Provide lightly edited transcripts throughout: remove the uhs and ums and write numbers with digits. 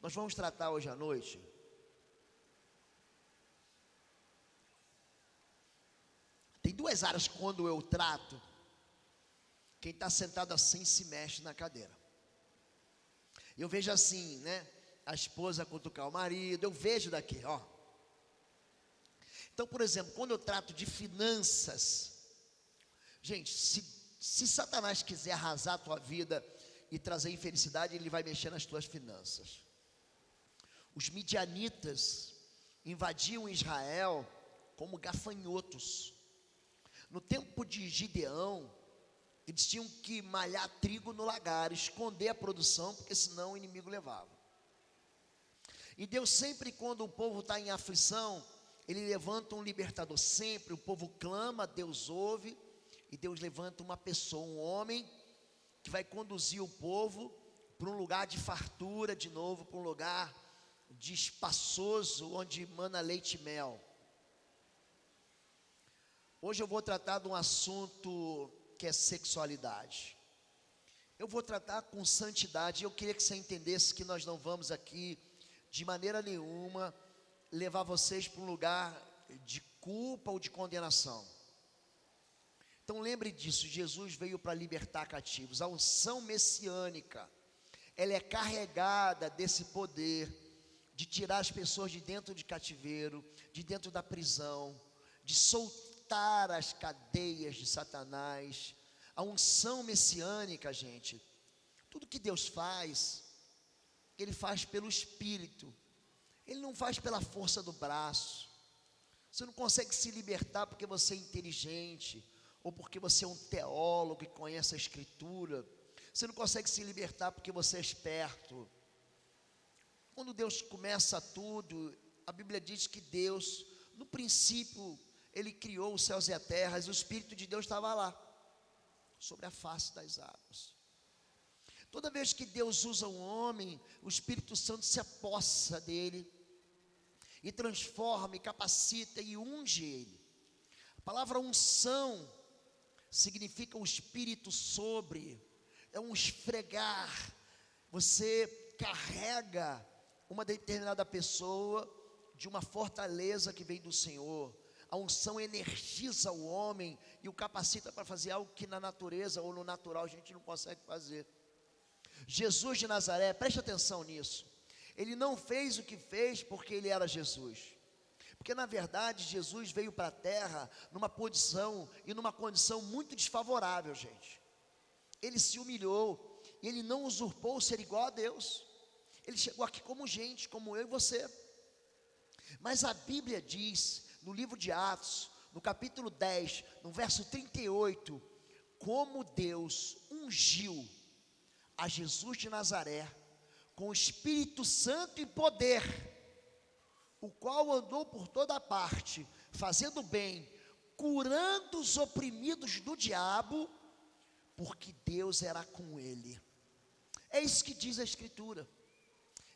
Nós vamos tratar hoje à noite tem duas áreas que quando eu trato, quem está sentado assim se mexe na cadeira. Eu vejo assim, né? A esposa cutucar o marido, eu vejo daqui, ó. Então, por exemplo, quando eu trato de finanças, gente, se Satanás quiser arrasar a tua vida e trazer infelicidade, ele vai mexer nas tuas finanças. Os midianitas invadiam Israel como gafanhotos. No tempo de Gideão, eles tinham que malhar trigo no lagar, esconder a produção, porque senão o inimigo levava. E Deus sempre, quando o povo está em aflição, Ele levanta um libertador. Sempre o povo clama, Deus ouve, e Deus levanta uma pessoa, um homem, que vai conduzir o povo para um lugar de fartura, de novo, para um lugar de espaçoso, onde mana leite e mel. Hoje eu vou tratar de um assunto que é sexualidade. Eu vou tratar com santidade. Eu queria que você entendesse que nós não vamos aqui, de maneira nenhuma, levar vocês para um lugar de culpa ou de condenação. Então lembre disso, Jesus veio para libertar cativos. A unção messiânica, ela é carregada desse poder de tirar as pessoas de dentro de cativeiro, de dentro da prisão, de soltar as cadeias de Satanás. A unção messiânica, gente, tudo que Deus faz, Ele faz pelo Espírito. Ele não faz pela força do braço. Você não consegue se libertar porque você é inteligente, ou porque você é um teólogo e conhece a Escritura. Você não consegue se libertar porque você é esperto. Quando Deus começa tudo, a Bíblia diz que Deus, no princípio, Ele criou os céus e a terra, e o Espírito de Deus estava lá, sobre a face das águas. Toda vez que Deus usa um homem, o Espírito Santo se apossa dele, e transforma, e capacita, e unge ele. A palavra unção significa um espírito sobre, é um esfregar. Você carrega uma determinada pessoa de uma fortaleza que vem do Senhor. A unção energiza o homem e o capacita para fazer algo que na natureza ou no natural a gente não consegue fazer. Jesus de Nazaré, preste atenção nisso. Ele não fez o que fez porque ele era Jesus. Porque na verdade Jesus veio para a terra numa posição e numa condição muito desfavorável, gente. Ele se humilhou, ele não usurpou ser igual a Deus. Ele chegou aqui como gente, como eu e você. Mas a Bíblia diz, no livro de Atos, no capítulo 10, no verso 38, como Deus ungiu a Jesus de Nazaré com o Espírito Santo e poder, o qual andou por toda parte, fazendo bem, curando os oprimidos do diabo, porque Deus era com ele. É isso que diz a Escritura.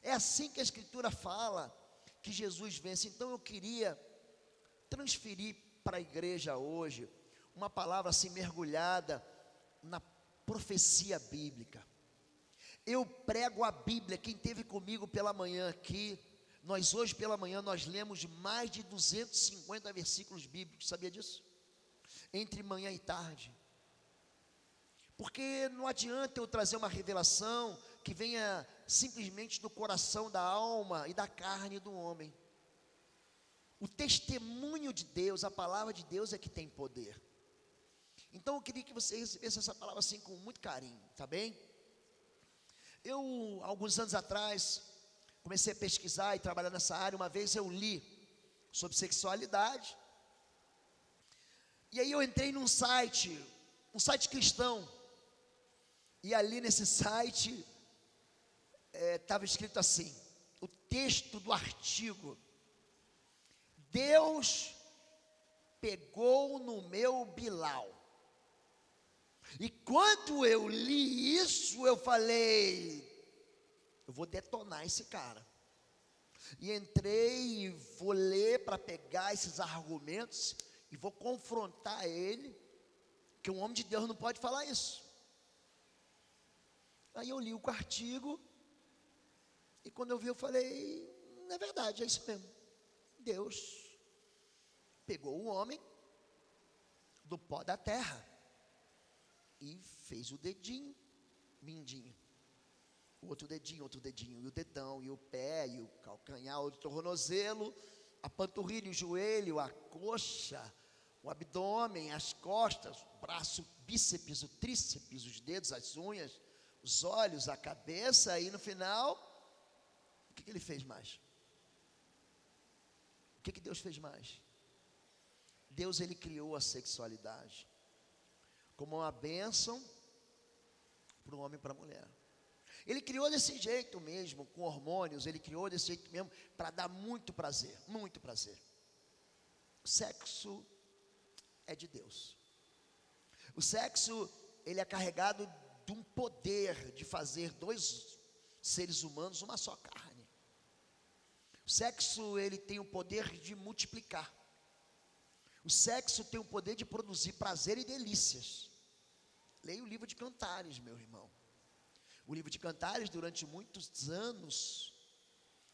É assim que a Escritura fala que Jesus vence. Então eu queria transferir para a igreja hoje uma palavra assim mergulhada na profecia bíblica. Eu prego a Bíblia. Quem esteve comigo pela manhã aqui, nós hoje pela manhã nós lemos mais de 250 versículos bíblicos, sabia disso? Entre manhã e tarde. Porque não adianta eu trazer uma revelação que venha simplesmente do coração, da alma e da carne do homem. O testemunho de Deus, a palavra de Deus é que tem poder. Então eu queria que você recebesse essa palavra assim com muito carinho, tá bem? Eu, alguns anos atrás, comecei a pesquisar e trabalhar nessa área. Uma vez eu li sobre sexualidade. E aí eu entrei num site cristão. E ali nesse site estava escrito assim, o texto do artigo: Deus pegou no meu Bilal. E quando eu li isso, eu falei, eu vou detonar esse cara. E entrei e vou ler para pegar esses argumentos e vou confrontar ele, que um homem de Deus não pode falar isso. Aí eu li o artigo e quando eu vi, eu falei, não é verdade, é isso mesmo. Deus pegou o homem do pó da terra e fez o dedinho, mindinho, o outro dedinho, e o dedão, e o pé, e o calcanhar, o tornozelo, a panturrilha, o joelho, a coxa, o abdômen, as costas, o braço, o bíceps, o tríceps, os dedos, as unhas, os olhos, a cabeça, e no final, o que ele fez mais? O que Deus fez mais? Deus, ele criou a sexualidade como uma bênção para o homem e para a mulher. Ele criou desse jeito mesmo, com hormônios, ele criou desse jeito mesmo, para dar muito prazer, muito prazer. O sexo é de Deus. O sexo, ele é carregado de um poder de fazer dois seres humanos uma só carne. O sexo, ele tem o poder de multiplicar. O sexo tem o poder de produzir prazer e delícias. Leia o livro de Cantares, meu irmão. O livro de Cantares, durante muitos anos,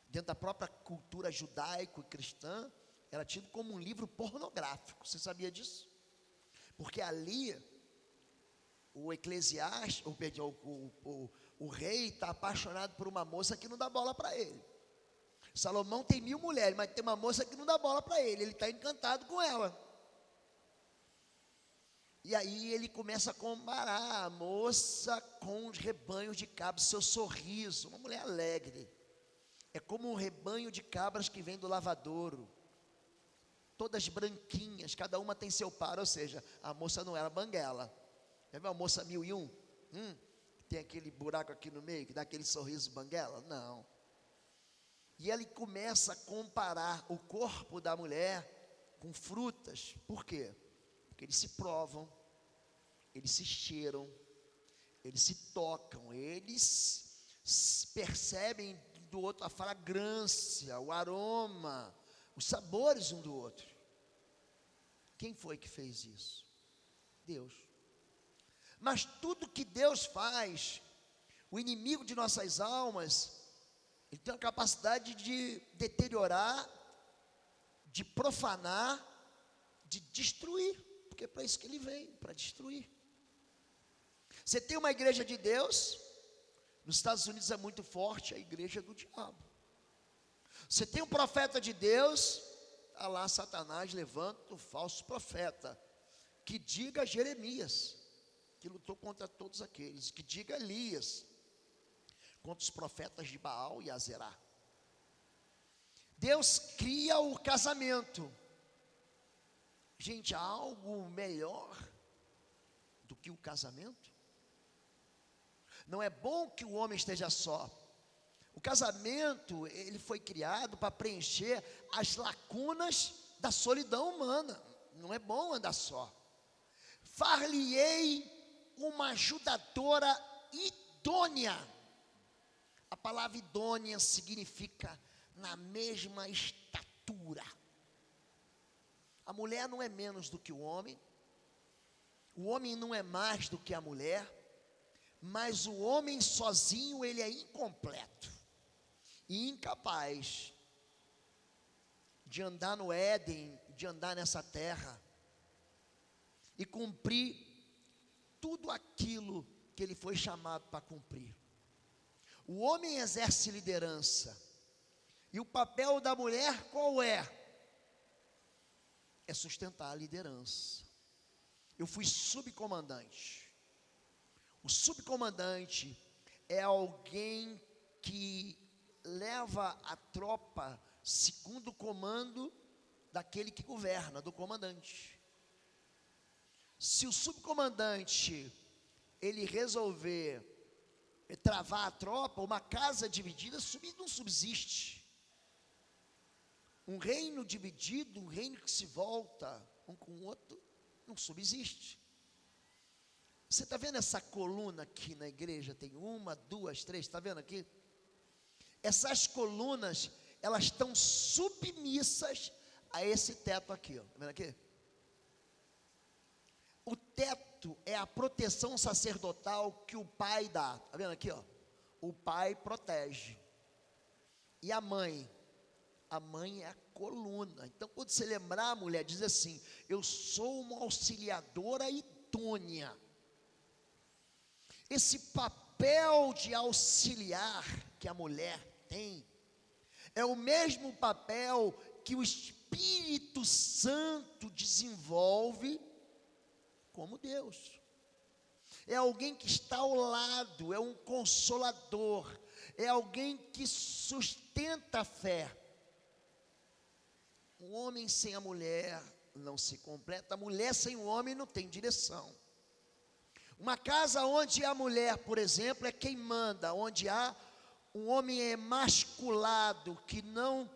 dentro da própria cultura judaico e cristã, era tido como um livro pornográfico. Você sabia disso? Porque ali, o eclesiástico, o rei está apaixonado por uma moça que não dá bola para ele. Salomão tem 1000 mulheres, mas tem uma moça que não dá bola para ele. Ele está encantado com ela. E aí ele começa a comparar a moça com os rebanhos de cabras, seu sorriso, uma mulher alegre. É como um rebanho de cabras que vem do lavadouro, todas branquinhas, cada uma tem seu par, ou seja, a moça não era banguela. Já viu a moça 1001? Tem aquele buraco aqui no meio, que dá aquele sorriso banguela? Não. E ele começa a comparar o corpo da mulher com frutas. Por quê? Porque eles se provam, eles se cheiram, eles se tocam, eles percebem do outro a fragrância, o aroma, os sabores um do outro. Quem foi que fez isso? Deus. Mas tudo que Deus faz, o inimigo de nossas almas, ele tem a capacidade de deteriorar, de profanar, de destruir, porque é para isso que ele veio, para destruir. Você tem uma igreja de Deus, nos Estados Unidos é muito forte a igreja do diabo. Você tem um profeta de Deus, está lá Satanás levanta o falso profeta, que diga Jeremias, que lutou contra todos aqueles, que diga Elias, contra os profetas de Baal e Azerá. Deus cria o casamento. Gente, há algo melhor do que o casamento? Não é bom que o homem esteja só. O casamento, ele foi criado para preencher as lacunas da solidão humana. Não é bom andar só. Far-lhe-ei uma ajudadora idônea. A palavra idônea significa na mesma estatura. A mulher não é menos do que o homem não é mais do que a mulher, mas o homem sozinho ele é incompleto e incapaz de andar no Éden, de andar nessa terra e cumprir tudo aquilo que ele foi chamado para cumprir. O homem exerce liderança. E o papel da mulher qual é? É sustentar a liderança. Eu fui subcomandante. O subcomandante é alguém que leva a tropa segundo o comando daquele que governa, do comandante. Se o subcomandante ele resolver travar a tropa, uma casa dividida não subsiste. Um reino dividido, um reino que se volta um com o outro, não subsiste. Você está vendo essa coluna aqui na igreja? Tem 1, 2, 3, está vendo aqui? Essas colunas, elas estão submissas a esse teto aqui, está vendo aqui? O teto é a proteção sacerdotal que o pai dá, está vendo aqui? O pai protege. E a mãe? A mãe é a coluna. Então, quando você lembrar, a mulher diz assim: eu sou uma auxiliadora idônea. Esse papel de auxiliar que a mulher tem, é o mesmo papel que o Espírito Santo desenvolve como Deus. É alguém que está ao lado, é um consolador, é alguém que sustenta a fé. O homem sem a mulher não se completa, a mulher sem o homem não tem direção. Uma casa onde a mulher, por exemplo, é quem manda, onde há um homem emasculado, que não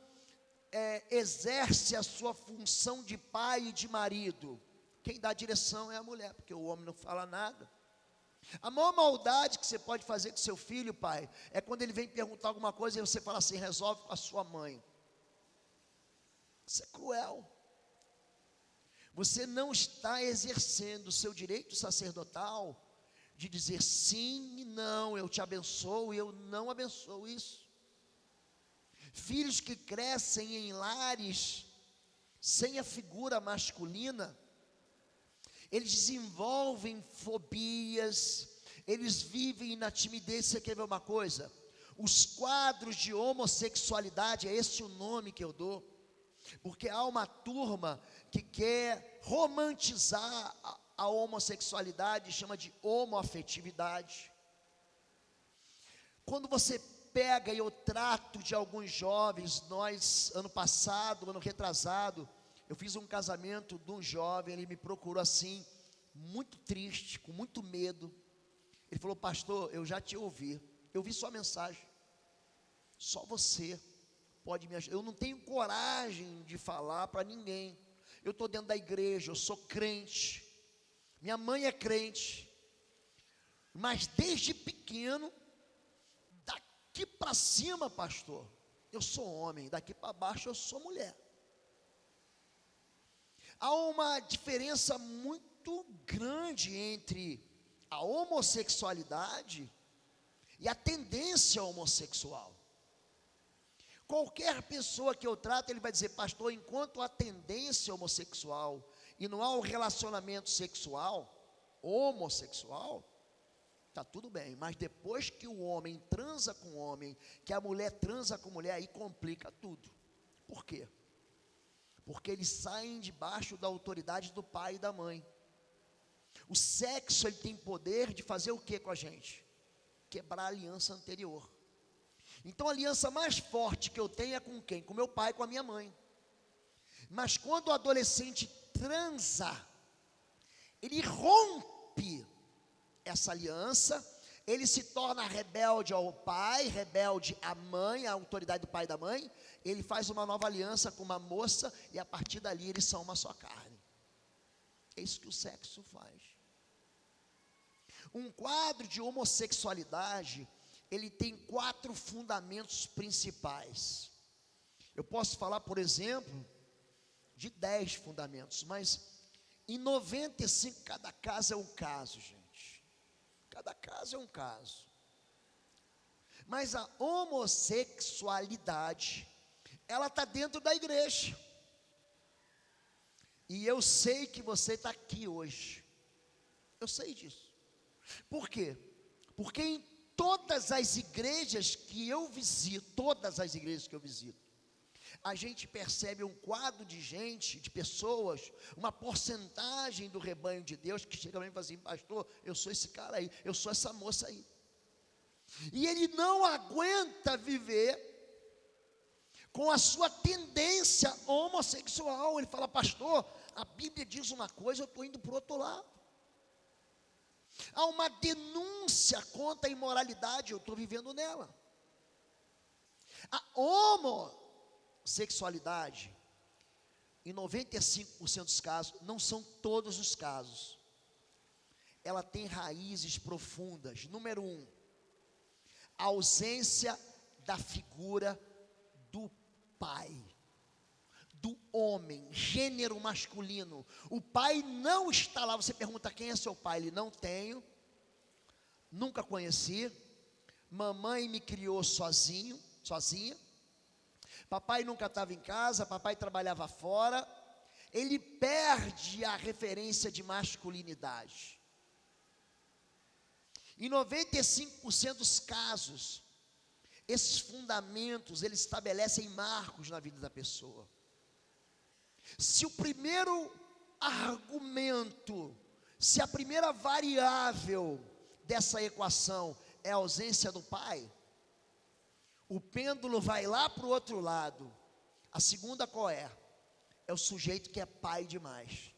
exerce a sua função de pai e de marido, quem dá direção é a mulher, porque o homem não fala nada. A maior maldade que você pode fazer com seu filho, pai, é quando ele vem perguntar alguma coisa e você fala assim: resolve com a sua mãe. Isso é cruel. Você não está exercendo o seu direito sacerdotal de dizer sim e não, eu te abençoo e eu não abençoo isso. Filhos que crescem em lares sem a figura masculina, eles desenvolvem fobias, eles vivem na timidez. Você quer ver uma coisa? Os quadros de homossexualidade, é esse o nome que eu dou, porque há uma turma que quer romantizar a homossexualidade, chama de homoafetividade. Quando você pega, e eu trato de alguns jovens, nós, ano passado, ano retrasado, eu fiz um casamento de um jovem, ele me procurou assim, muito triste, com muito medo. Ele falou: pastor, eu já te ouvi, eu vi sua mensagem, só você pode me ajudar. Eu não tenho coragem de falar para ninguém. Eu estou dentro da igreja, eu sou crente, minha mãe é crente, mas desde pequeno, daqui para cima, pastor, eu sou homem, daqui para baixo eu sou mulher. Há uma diferença muito grande entre a homossexualidade e a tendência homossexual. Qualquer pessoa que eu trato, ele vai dizer: pastor, enquanto há tendência homossexual e não há o relacionamento sexual, homossexual, está tudo bem. Mas depois que o homem transa com o homem, que a mulher transa com a mulher, aí complica tudo. Por quê? Porque eles saem debaixo da autoridade do pai e da mãe. O sexo, ele tem poder de fazer o que com a gente? Quebrar a aliança anterior. Então a aliança mais forte que eu tenho é com quem? Com meu pai e com a minha mãe. Mas quando o adolescente transa, ele rompe essa aliança, ele se torna rebelde ao pai, rebelde à mãe, à autoridade do pai e da mãe. Ele faz uma nova aliança com uma moça e a partir dali eles são uma só carne. É isso que o sexo faz. Um quadro de homossexualidade, ele tem 4 fundamentos principais. Eu posso falar, por exemplo, de 10 fundamentos, mas em 95, cada caso é um caso, gente. Cada caso é um caso. Mas a homossexualidade, ela está dentro da igreja. E eu sei que você está aqui hoje. Eu sei disso. Por quê? Porque em todas as igrejas que eu visito, a gente percebe um quadro de gente, de pessoas, uma porcentagem do rebanho de Deus que chega para mim e fala assim: pastor, eu sou esse cara aí, eu sou essa moça aí. E ele não aguenta viver com a sua tendência homossexual. Ele fala: pastor, a Bíblia diz uma coisa, eu estou indo para o outro lado. Há uma denúncia contra a imoralidade, eu estou vivendo nela. A homossexualidade, em 95% dos casos, não são todos os casos, ela tem raízes profundas. Número 1, a ausência da figura do pai, do homem, gênero masculino. O pai não está lá. Você pergunta: quem é seu pai? Ele: não tenho, nunca conheci, mamãe me criou sozinha. Papai nunca estava em casa, papai trabalhava fora. Ele perde a referência de masculinidade. Em 95% dos casos, esses fundamentos, eles estabelecem marcos na vida da pessoa. Se o primeiro argumento, se a primeira variável dessa equação é a ausência do pai, o pêndulo vai lá para o outro lado. A segunda qual é? É o sujeito que é pai demais.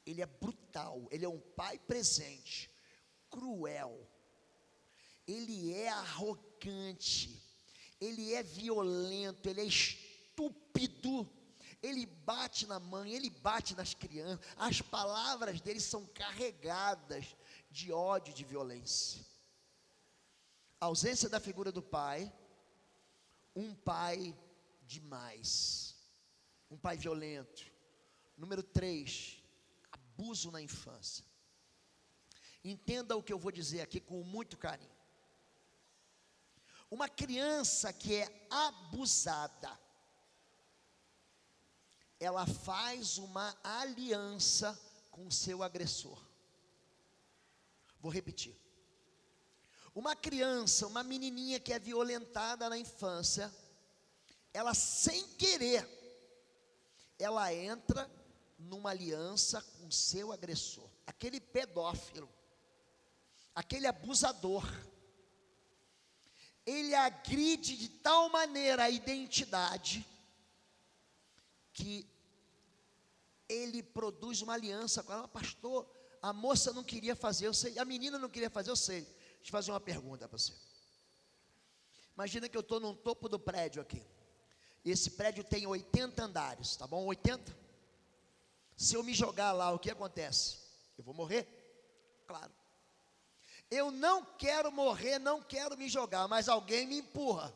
Ele é brutal, ele é um pai presente, cruel, ele é arrogante, ele é violento, ele é estúpido, ele bate na mãe, ele bate nas crianças, as palavras dele são carregadas de ódio e de violência. A ausência da figura do pai, um pai demais, um pai violento. Número 3, abuso na infância. Entenda o que eu vou dizer aqui com muito carinho. Uma criança que é abusada, ela faz uma aliança com o seu agressor. Vou repetir. Uma criança, uma menininha que é violentada na infância, ela sem querer, ela entra numa aliança com o seu agressor, aquele pedófilo, aquele abusador. Ele agride de tal maneira a identidade que ele produz uma aliança com ela. Pastor, a moça não queria fazer, eu sei, a menina não queria fazer, eu sei. Deixa eu fazer uma pergunta para você. Imagina que eu estou no topo do prédio aqui. Esse prédio tem 80 andares, tá bom? 80? Se eu me jogar lá, o que acontece? Eu vou morrer? Claro. Eu não quero morrer, não quero me jogar, mas alguém me empurra.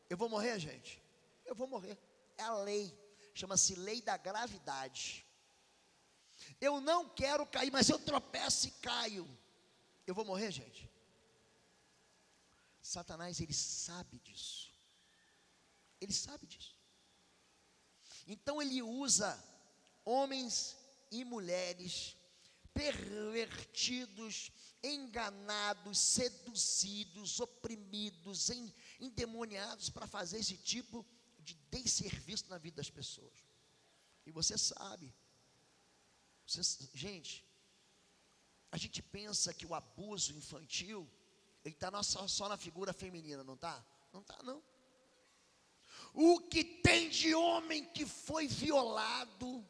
Eu vou morrer, gente? Eu vou morrer. É a lei. Chama-se lei da gravidade. Eu não quero cair, mas eu tropeço e caio. Eu vou morrer, gente? Satanás, ele sabe disso. Ele sabe disso. Então ele usa homens e mulheres pervertidos, enganados, seduzidos, oprimidos, endemoniados para fazer esse tipo de desserviço na vida das pessoas. E você sabe. Gente, a gente pensa que o abuso infantil, ele está só na figura feminina, não está? Não está, não. O que tem de homem que foi violado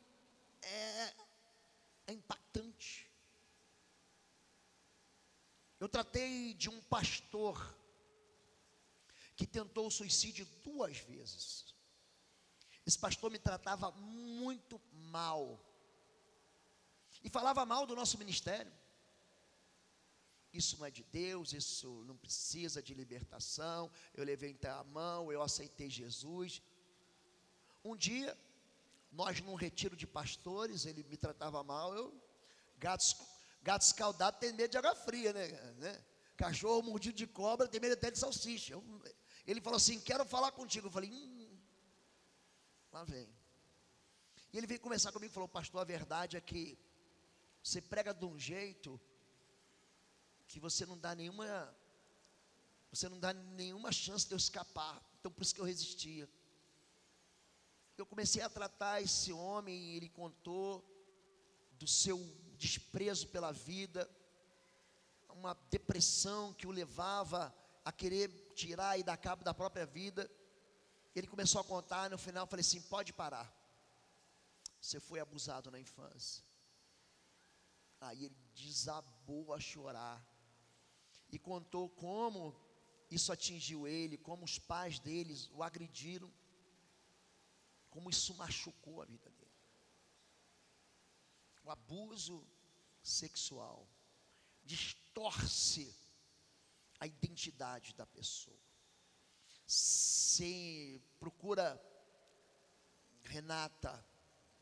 é impactante. Eu tratei de um pastor que tentou o suicídio 2 vezes. Esse pastor me tratava muito mal e falava mal do nosso ministério. Isso não é de Deus, isso não precisa de libertação. Eu levantei a mão, eu aceitei Jesus. Um dia, nós num retiro de pastores, ele me tratava mal. Gato escaldado tem medo de água fria, né? Cachorro mordido de cobra tem medo até de salsicha. Ele falou assim, quero falar contigo. Eu falei, lá vem. E ele veio conversar comigo e falou, pastor, a verdade é que você prega de um jeito que você não dá nenhuma chance de eu escapar. Então por isso que eu resistia. Eu comecei a tratar esse homem, ele contou do seu desprezo pela vida, uma depressão que o levava a querer tirar e dar cabo da própria vida. Ele começou a contar, no final eu falei assim, pode parar. Você foi abusado na infância. Aí ele desabou a chorar. E contou como isso atingiu ele, como os pais deles o agrediram, como isso machucou a vida dele. O abuso sexual distorce a identidade da pessoa. Se procura Renata,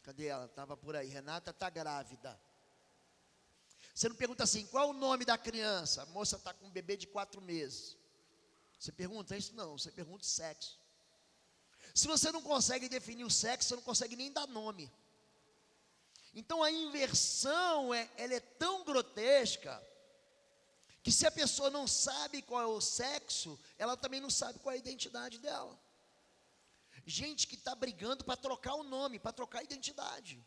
cadê ela? Estava por aí. Renata está grávida. Você não pergunta assim, qual é o nome da criança? A moça está com um bebê de 4 meses. Você pergunta isso? Não, você pergunta o sexo. Se você não consegue definir o sexo, você não consegue nem dar nome. Então a inversão, ela é tão grotesca, que se a pessoa não sabe qual é o sexo, ela também não sabe qual é a identidade dela. Gente que está brigando para trocar o nome, para trocar a identidade.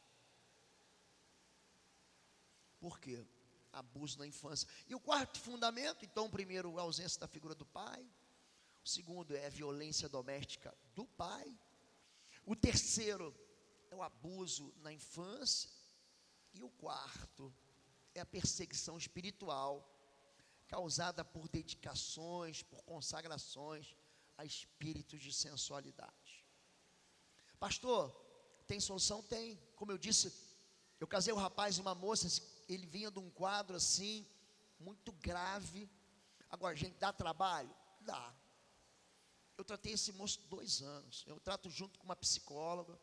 Por quê? Abuso na infância. E o quarto fundamento, então, o primeiro, a ausência da figura do pai. O segundo é a violência doméstica do pai. O terceiro é o abuso na infância. E o quarto é a perseguição espiritual, causada por dedicações, por consagrações a espíritos de sensualidade. Pastor, tem solução? Tem. Como eu disse, eu casei um rapaz e uma moça, ele vinha de um quadro assim, muito grave. Agora, gente, dá trabalho? Dá. Eu tratei esse moço 2 anos. Eu trato junto com uma psicóloga,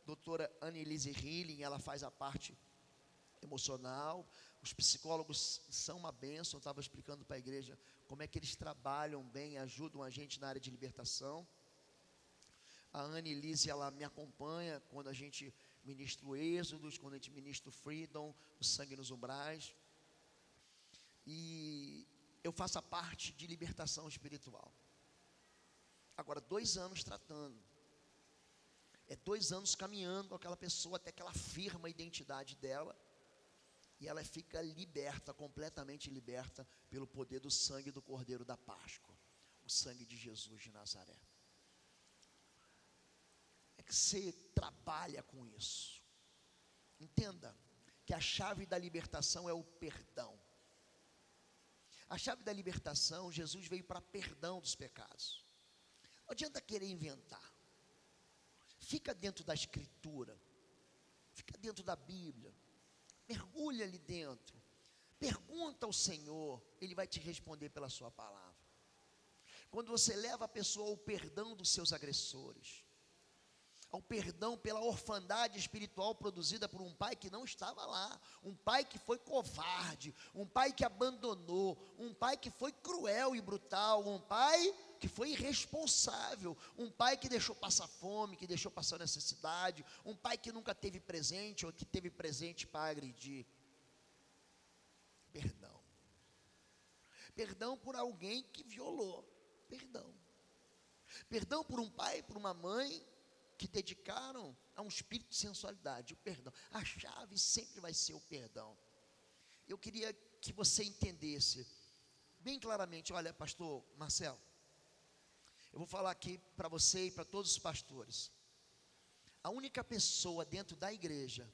doutora Annelise Hilling, ela faz a parte emocional. Os psicólogos são uma bênção. Eu estava explicando para a igreja como é que eles trabalham bem, ajudam a gente na área de libertação. A Annelise, ela me acompanha quando a gente ministra o Êxodos, quando a gente ministra o Freedom, o Sangue nos Umbrais. E eu faço a parte de libertação espiritual. Agora, 2 anos tratando. É 2 anos caminhando com aquela pessoa até que ela firma a identidade dela. E ela fica liberta, completamente liberta, pelo poder do sangue do Cordeiro da Páscoa. O sangue de Jesus de Nazaré. É que você trabalha com isso. Entenda que a chave da libertação é o perdão. A chave da libertação, Jesus veio para perdão dos pecados. Não adianta querer inventar. Fica dentro da Escritura. Fica dentro da Bíblia. Mergulha ali dentro. Pergunta ao Senhor. Ele vai te responder pela sua palavra. Quando você leva a pessoa ao perdão dos seus agressores, ao perdão pela orfandade espiritual produzida por um pai que não estava lá, um pai que foi covarde, um pai que abandonou, um pai que foi cruel e brutal, um pai que foi irresponsável, um pai que deixou passar fome, que deixou passar necessidade, um pai que nunca teve presente ou que teve presente para agredir. Perdão. Perdão por alguém que violou. Perdão. Perdão por um pai, por uma mãe que dedicaram a um espírito de sensualidade, o perdão. A chave sempre vai ser o perdão. Eu queria que você entendesse bem claramente. Olha, pastor Marcelo, eu vou falar aqui para você e para todos os pastores. A única pessoa dentro da igreja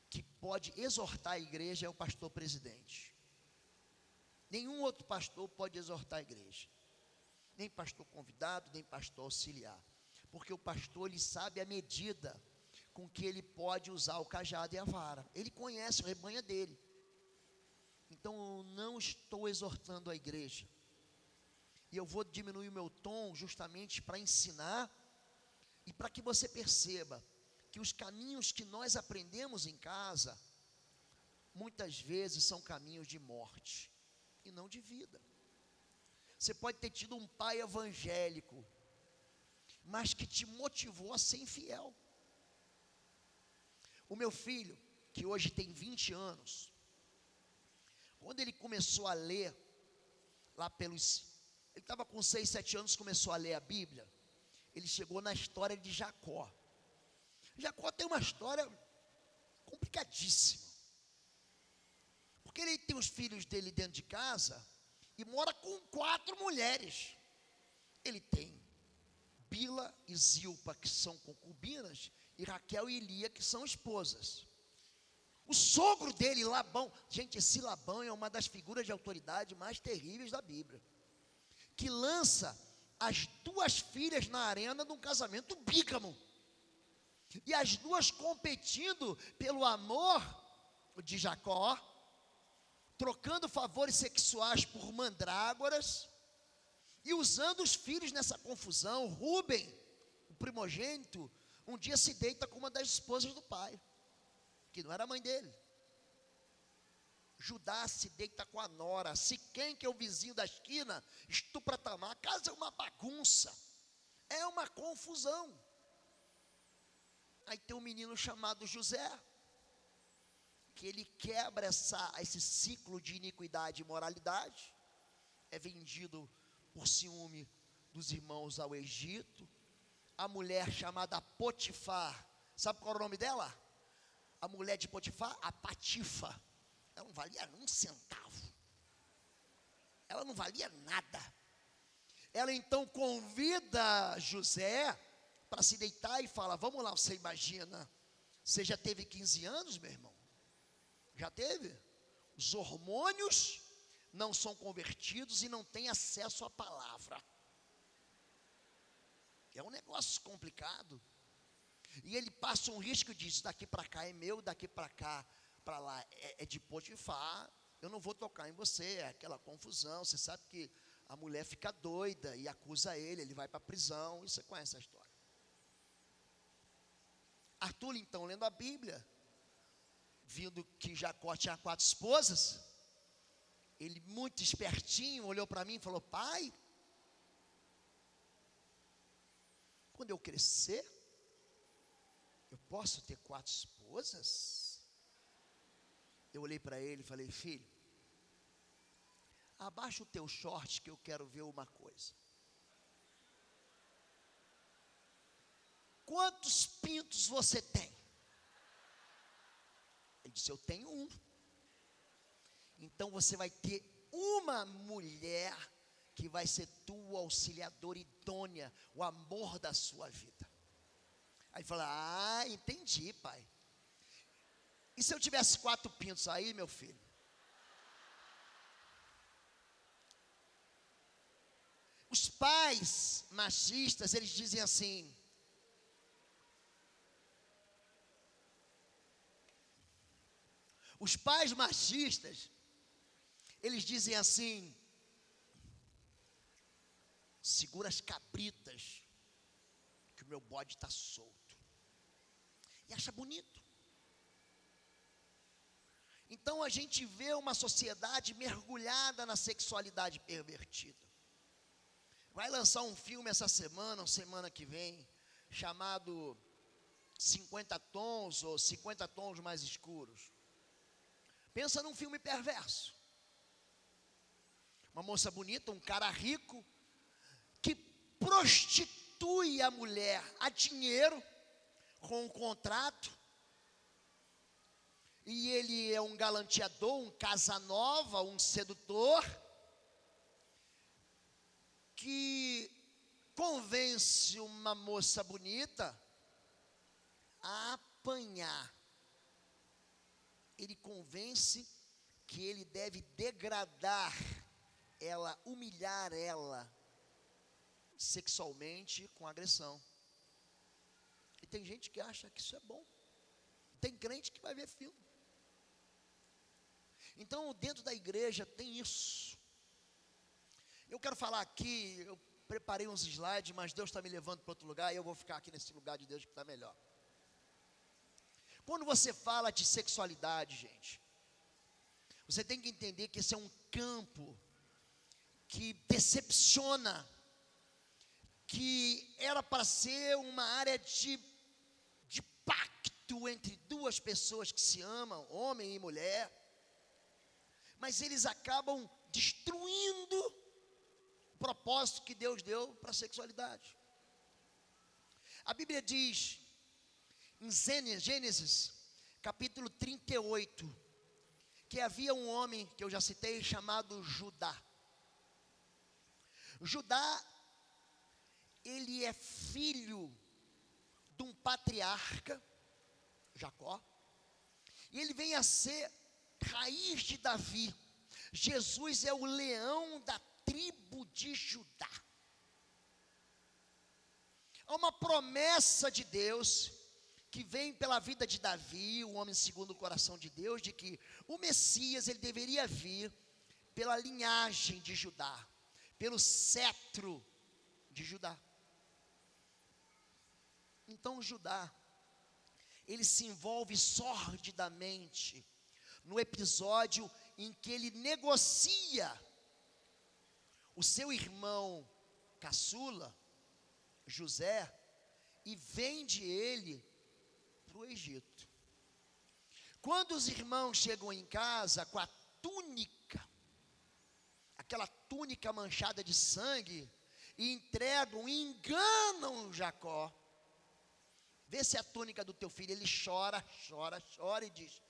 que pode exortar a igreja é o pastor presidente. Nenhum outro pastor pode exortar a igreja. Nem pastor convidado, nem pastor auxiliar. Porque o pastor, ele sabe a medida com que ele pode usar o cajado e a vara. Ele conhece o rebanho dele. Então, eu não estou exortando a igreja. E eu vou diminuir o meu tom justamente para ensinar e para que você perceba que os caminhos que nós aprendemos em casa, muitas vezes são caminhos de morte e não de vida. Você pode ter tido um pai evangélico, mas que te motivou a ser infiel. O meu filho, que hoje tem 20 anos, quando ele começou a ler, ele estava com 6, 7 anos, começou a ler a Bíblia, ele chegou na história de Jacó. Jacó tem uma história complicadíssima, porque ele tem os filhos dele dentro de casa, e mora com 4 mulheres. Ele tem Bila e Zilpa, que são concubinas, e Raquel e Lia, que são esposas. O sogro dele, Labão, gente, esse Labão é uma das figuras de autoridade mais terríveis da Bíblia, que lança as 2 filhas na arena de um casamento bígamo, e as 2 competindo pelo amor de Jacó, trocando favores sexuais por mandrágoras, e usando os filhos nessa confusão. Rúben, o primogênito, um dia se deita com uma das esposas do pai, que não era a mãe dele. Judá se deita com a nora. Siquém, que é o vizinho da esquina, estupra Tamar. A casa é uma uma confusão. Aí tem um menino chamado José, que ele quebra esse ciclo de iniquidade e imoralidade, é vendido por ciúme dos irmãos ao Egito. A mulher chamada Potifar, sabe qual é o nome dela? A mulher de Potifar, a Patifa. Ela não valia um centavo, ela não valia nada. Ela então convida José para se deitar e fala: vamos lá, você imagina, você já teve 15 anos, meu irmão? Já teve? Os hormônios não são convertidos e não têm acesso à palavra. É um negócio complicado. E ele passa um risco e diz: daqui para cá é meu, daqui para cá, para lá é de Potifar, eu não vou tocar em você. É aquela confusão, você sabe que a mulher fica doida e acusa ele vai para a prisão, e você conhece a história. Arthur, então, lendo a Bíblia, vindo que Jacó tinha 4 esposas, ele muito espertinho olhou para mim e falou: pai, quando eu crescer, eu posso ter 4 esposas? Eu olhei para ele e falei: filho, abaixa o teu short que eu quero ver uma coisa. Quantos pintos você tem? Ele disse: eu tenho um. Então você vai ter uma mulher que vai ser tua auxiliadora idônea, o amor da sua vida. Aí fala: ah, entendi, pai. E se eu tivesse 4 pintos aí, meu filho? Os pais machistas, eles dizem assim: os pais machistas, eles dizem assim: segura as cabritas, que o meu bode está solto. E acha bonito. Então a gente vê uma sociedade mergulhada na sexualidade pervertida. Vai lançar um filme essa semana, ou semana que vem, chamado 50 Tons ou 50 Tons Mais Escuros. Pensa num filme perverso. Uma moça bonita, um cara rico, que prostitui a mulher a dinheiro, com um contrato. E ele é um galanteador, um Casanova, um sedutor, que convence uma moça bonita a apanhar. Ele convence que ele deve degradar ela, humilhar ela sexualmente com agressão. E tem gente que acha que isso é bom. Tem crente que vai ver filme. Então, dentro da igreja tem isso. Eu quero falar aqui, eu preparei uns slides, mas Deus está me levando para outro lugar, e eu vou ficar aqui nesse lugar de Deus que está melhor. Quando você fala de sexualidade, gente, você tem que entender que esse é um campo que decepciona, que era para ser uma área de pacto entre 2 pessoas que se amam, homem e mulher, mas eles acabam destruindo o propósito que Deus deu para a sexualidade. A Bíblia diz, em Gênesis, capítulo 38, que havia um homem, que eu já citei, chamado Judá. Judá, ele é filho de um patriarca, Jacó, e ele vem a ser raiz de Davi. Jesus é o leão da tribo de Judá. Há uma promessa de Deus que vem pela vida de Davi, o homem segundo o coração de Deus, de que o Messias, ele deveria vir pela linhagem de Judá, pelo cetro de Judá. Então Judá, ele se envolve sordidamente no episódio em que ele negocia o seu irmão caçula, José e vende ele para o Egito. Quando os irmãos chegam em casa com a túnica, aquela túnica manchada de sangue, e entregam e enganam Jacó. Vê se é a túnica do teu filho. Ele chora e diz: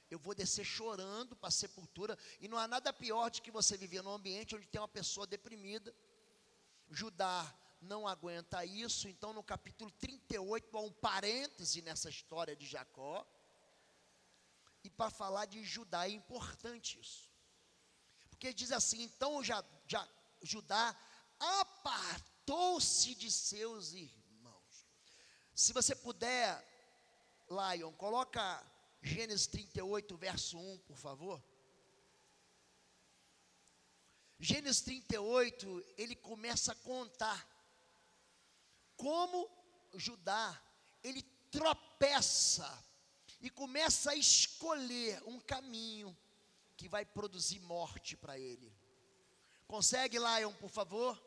eu vou descer chorando para a sepultura. E não há nada pior de que você viver num ambiente onde tem uma pessoa deprimida. Judá não aguenta isso. Então no capítulo 38 há um parêntese nessa história de Jacó. E para falar de Judá é importante isso, porque diz assim: então Judá apartou-se de seus irmãos. Se você puder, Lion, coloca Gênesis 38, verso 1, por favor. Gênesis 38, ele começa a contar como Judá, ele tropeça e começa a escolher um caminho que vai produzir morte para ele. Consegue, Lion, por favor?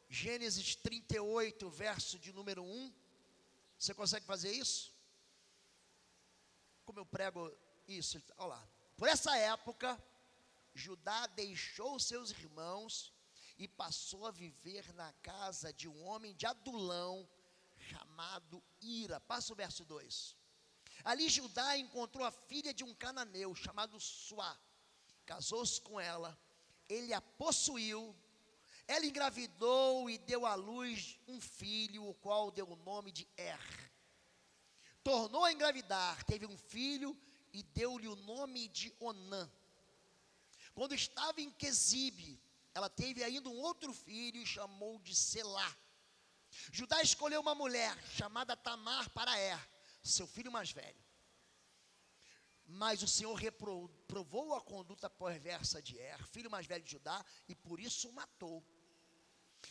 Gênesis 38, verso de número 1. Você consegue fazer isso? Como eu prego isso? Olha lá. Por essa época, Judá deixou seus irmãos e passou a viver na casa de um homem de Adulão, chamado Ira. Passa o verso 2. Ali Judá encontrou a filha de um cananeu, chamado Suá. Casou-se com ela, ele a possuiu, ela engravidou e deu à luz um filho, o qual deu o nome de Tornou a engravidar, teve um filho e deu-lhe o nome de Onã. Quando estava em Quezibe, ela teve ainda um outro filho e chamou de Selá. Judá escolheu uma mulher chamada Tamar para seu filho mais velho. Mas o Senhor reprovou a conduta perversa de filho mais velho de Judá, e por isso o matou.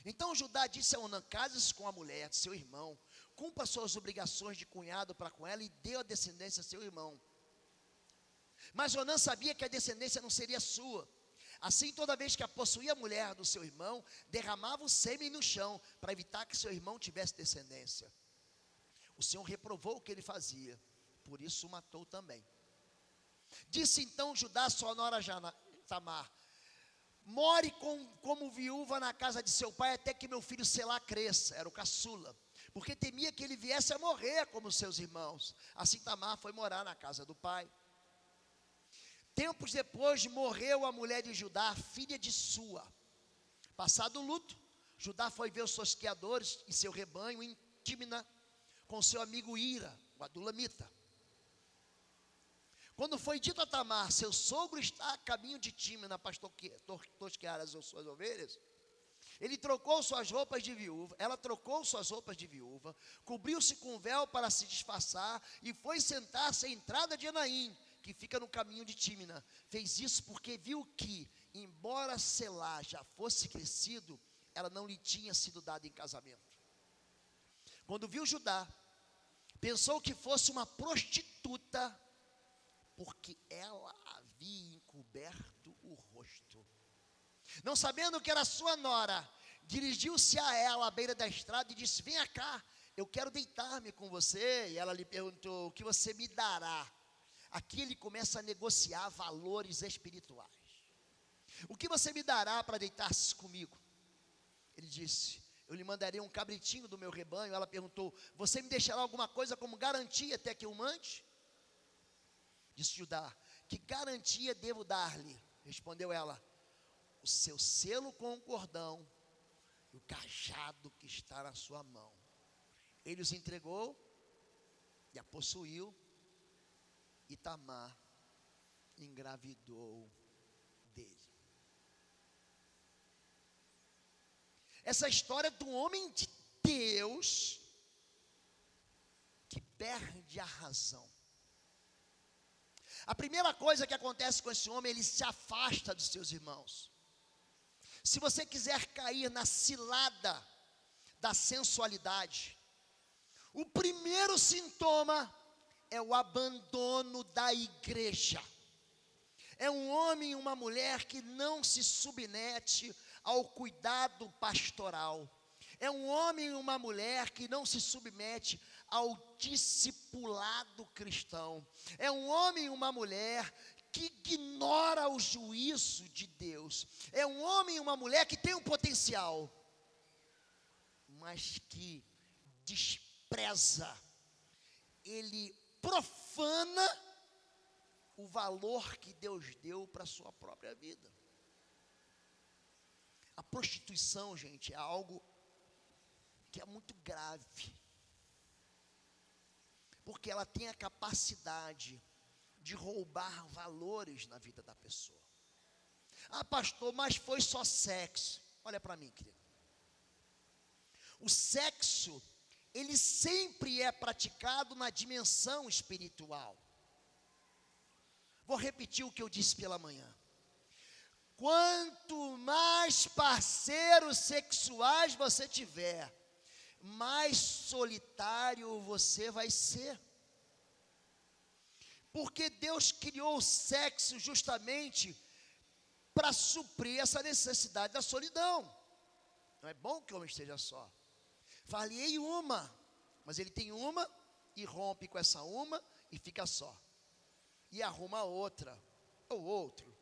Então Judá disse a Onã: case-se com a mulher de seu irmão, cumpra suas obrigações de cunhado para com ela, e dê a descendência a seu irmão. Mas Onã sabia que a descendência não seria sua. Assim, toda vez que a possuía a mulher do seu irmão, derramava o sêmen no chão, para evitar que seu irmão tivesse descendência. O Senhor reprovou o que ele fazia, por isso o matou também. Disse então Judá à sua nora Tamar: more como viúva na casa de seu pai, até que meu filho Selá cresça. Era o caçula, porque temia que ele viesse a morrer como seus irmãos. Assim Tamar foi morar na casa do pai. Tempos depois morreu a mulher de Judá, filha de Sua. Passado o luto, Judá foi ver os tosqueadores e seu rebanho em Tímina, com seu amigo Ira, o adulamita. Quando foi dito a Tamar: seu sogro está a caminho de Tímina para tosquear as suas ovelhas, ela trocou suas roupas de viúva, cobriu-se com um véu para se disfarçar e foi sentar-se à entrada de Enaim, que fica no caminho de Tímina. Fez isso porque viu que, embora Selá já fosse crescido, ela não lhe tinha sido dada em casamento. Quando viu Judá, pensou que fosse uma prostituta, porque ela havia encoberto o rosto. Não sabendo que era sua nora, dirigiu-se a ela à beira da estrada e disse: venha cá, eu quero deitar-me com você. E ela lhe perguntou: o que você me dará? Aqui ele começa a negociar valores espirituais. O que você me dará para deitar-se comigo? Ele disse: eu lhe mandarei um cabritinho do meu rebanho. Ela perguntou: você me deixará alguma coisa como garantia até que eu mande? Disse Judá: que garantia devo dar-lhe? Respondeu ela: o seu selo com o cordão e o cajado que está na sua mão. Ele os entregou e a possuiu, e Tamar engravidou dele. Essa história do homem de Deus que perde a razão. A primeira coisa que acontece com esse homem: ele se afasta dos seus irmãos. Se você quiser cair na cilada da sensualidade, o primeiro sintoma é o abandono da igreja. É um homem e uma mulher que não se submete ao cuidado pastoral. É um homem e uma mulher que não se submete ao discipulado cristão. É um homem e uma mulher que ignora o juízo de Deus. É um homem e uma mulher que tem um potencial, mas que despreza, ele profana o valor que Deus deu para a sua própria vida. A prostituição, gente, é algo que é muito grave, porque ela tem a capacidade de roubar valores na vida da pessoa. Ah, pastor, mas foi só sexo. Olha para mim, querido. O sexo, ele sempre é praticado na dimensão espiritual. Vou repetir o que eu disse pela manhã. Quanto mais parceiros sexuais você tiver, mais solitário você vai ser. Porque Deus criou o sexo justamente para suprir essa necessidade da solidão. Não é bom que o homem esteja só. Falhei uma, mas ele tem uma e rompe com essa uma e fica só. E arruma outra, ou outro,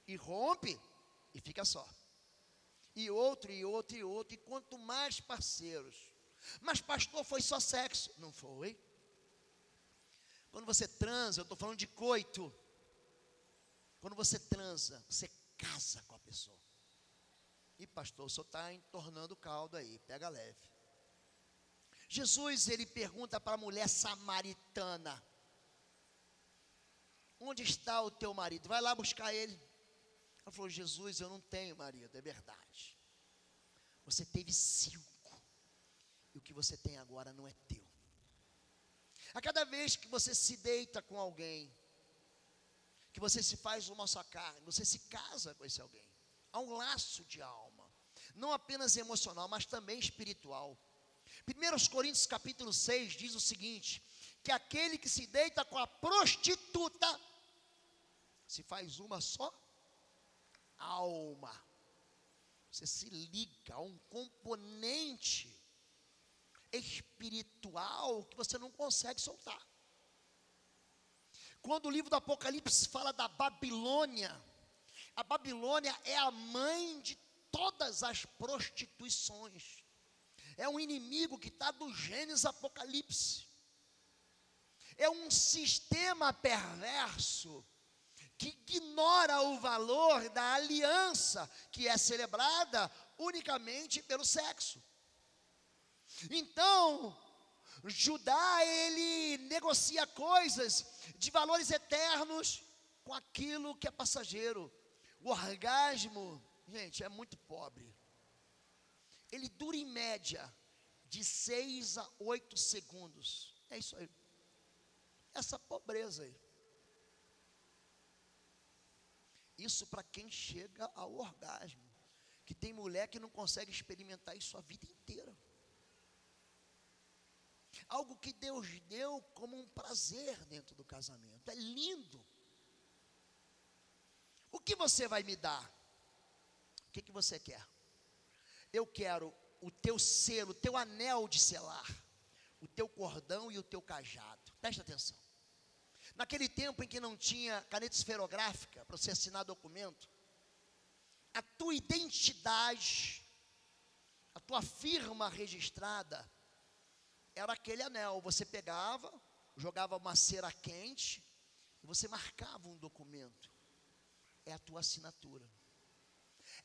e rompe e fica só. E outro, e outro, e outro, e quanto mais parceiros. Mas pastor, foi só sexo. Não foi. Quando você transa, eu estou falando de coito. Quando você transa, você casa com a pessoa. E pastor, o senhor está entornando o caldo aí, pega leve. Jesus, ele pergunta para a mulher samaritana: onde está o teu marido? Vai lá buscar ele. Ela falou: Jesus, eu não tenho marido. É verdade. Você teve 5. E o que você tem agora não é teu. A cada vez que você se deita com alguém, que você se faz uma só carne, você se casa com esse alguém. Há um laço de alma. Não apenas emocional, mas também espiritual. 1 Coríntios capítulo 6 diz o seguinte: que aquele que se deita com a prostituta se faz uma só alma. Você se liga a um componente espiritual que você não consegue soltar. Quando o livro do Apocalipse fala da Babilônia, a Babilônia é a mãe de todas as prostituições. É um inimigo que está do Gênesis Apocalipse. É um sistema perverso que ignora o valor da aliança que é celebrada unicamente pelo sexo. Então, Judá, ele negocia coisas de valores eternos com aquilo que é passageiro. O orgasmo, gente, é muito pobre. Ele dura em média de 6 a 8 segundos. É isso aí. Essa pobreza aí. Isso para quem chega ao orgasmo. Que tem mulher que não consegue experimentar isso a vida inteira. Algo que Deus deu como um prazer dentro do casamento. É lindo. O que você vai me dar? O que você quer? Eu quero o teu selo, o teu anel de selar, o teu cordão e o teu cajado. Presta atenção. Naquele tempo em que não tinha caneta esferográfica para você assinar documento, a tua identidade, a tua firma registrada, era aquele anel. Você pegava, jogava uma cera quente, e você marcava um documento. É a tua assinatura.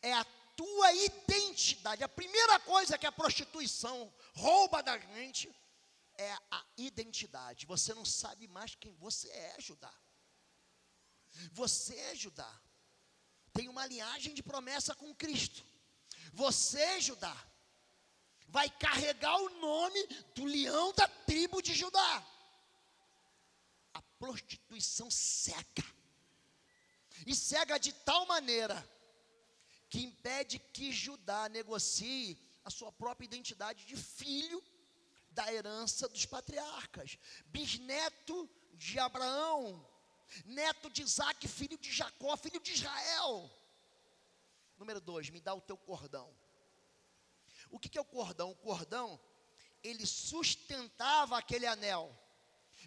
É a tua identidade. A primeira coisa que a prostituição rouba da gente é a identidade. Você não sabe mais quem você é, Judá. Você é Judá. Tem uma linhagem de promessa com Cristo. Você, Judá, vai carregar o nome do leão da tribo de Judá. A prostituição cega. E cega de tal maneira que impede que Judá negocie a sua própria identidade de filho da herança dos patriarcas, bisneto de Abraão, neto de Isaac, filho de Jacó, filho de Israel. Número 2, me dá o teu cordão. O que é o cordão? O cordão, ele sustentava aquele anel.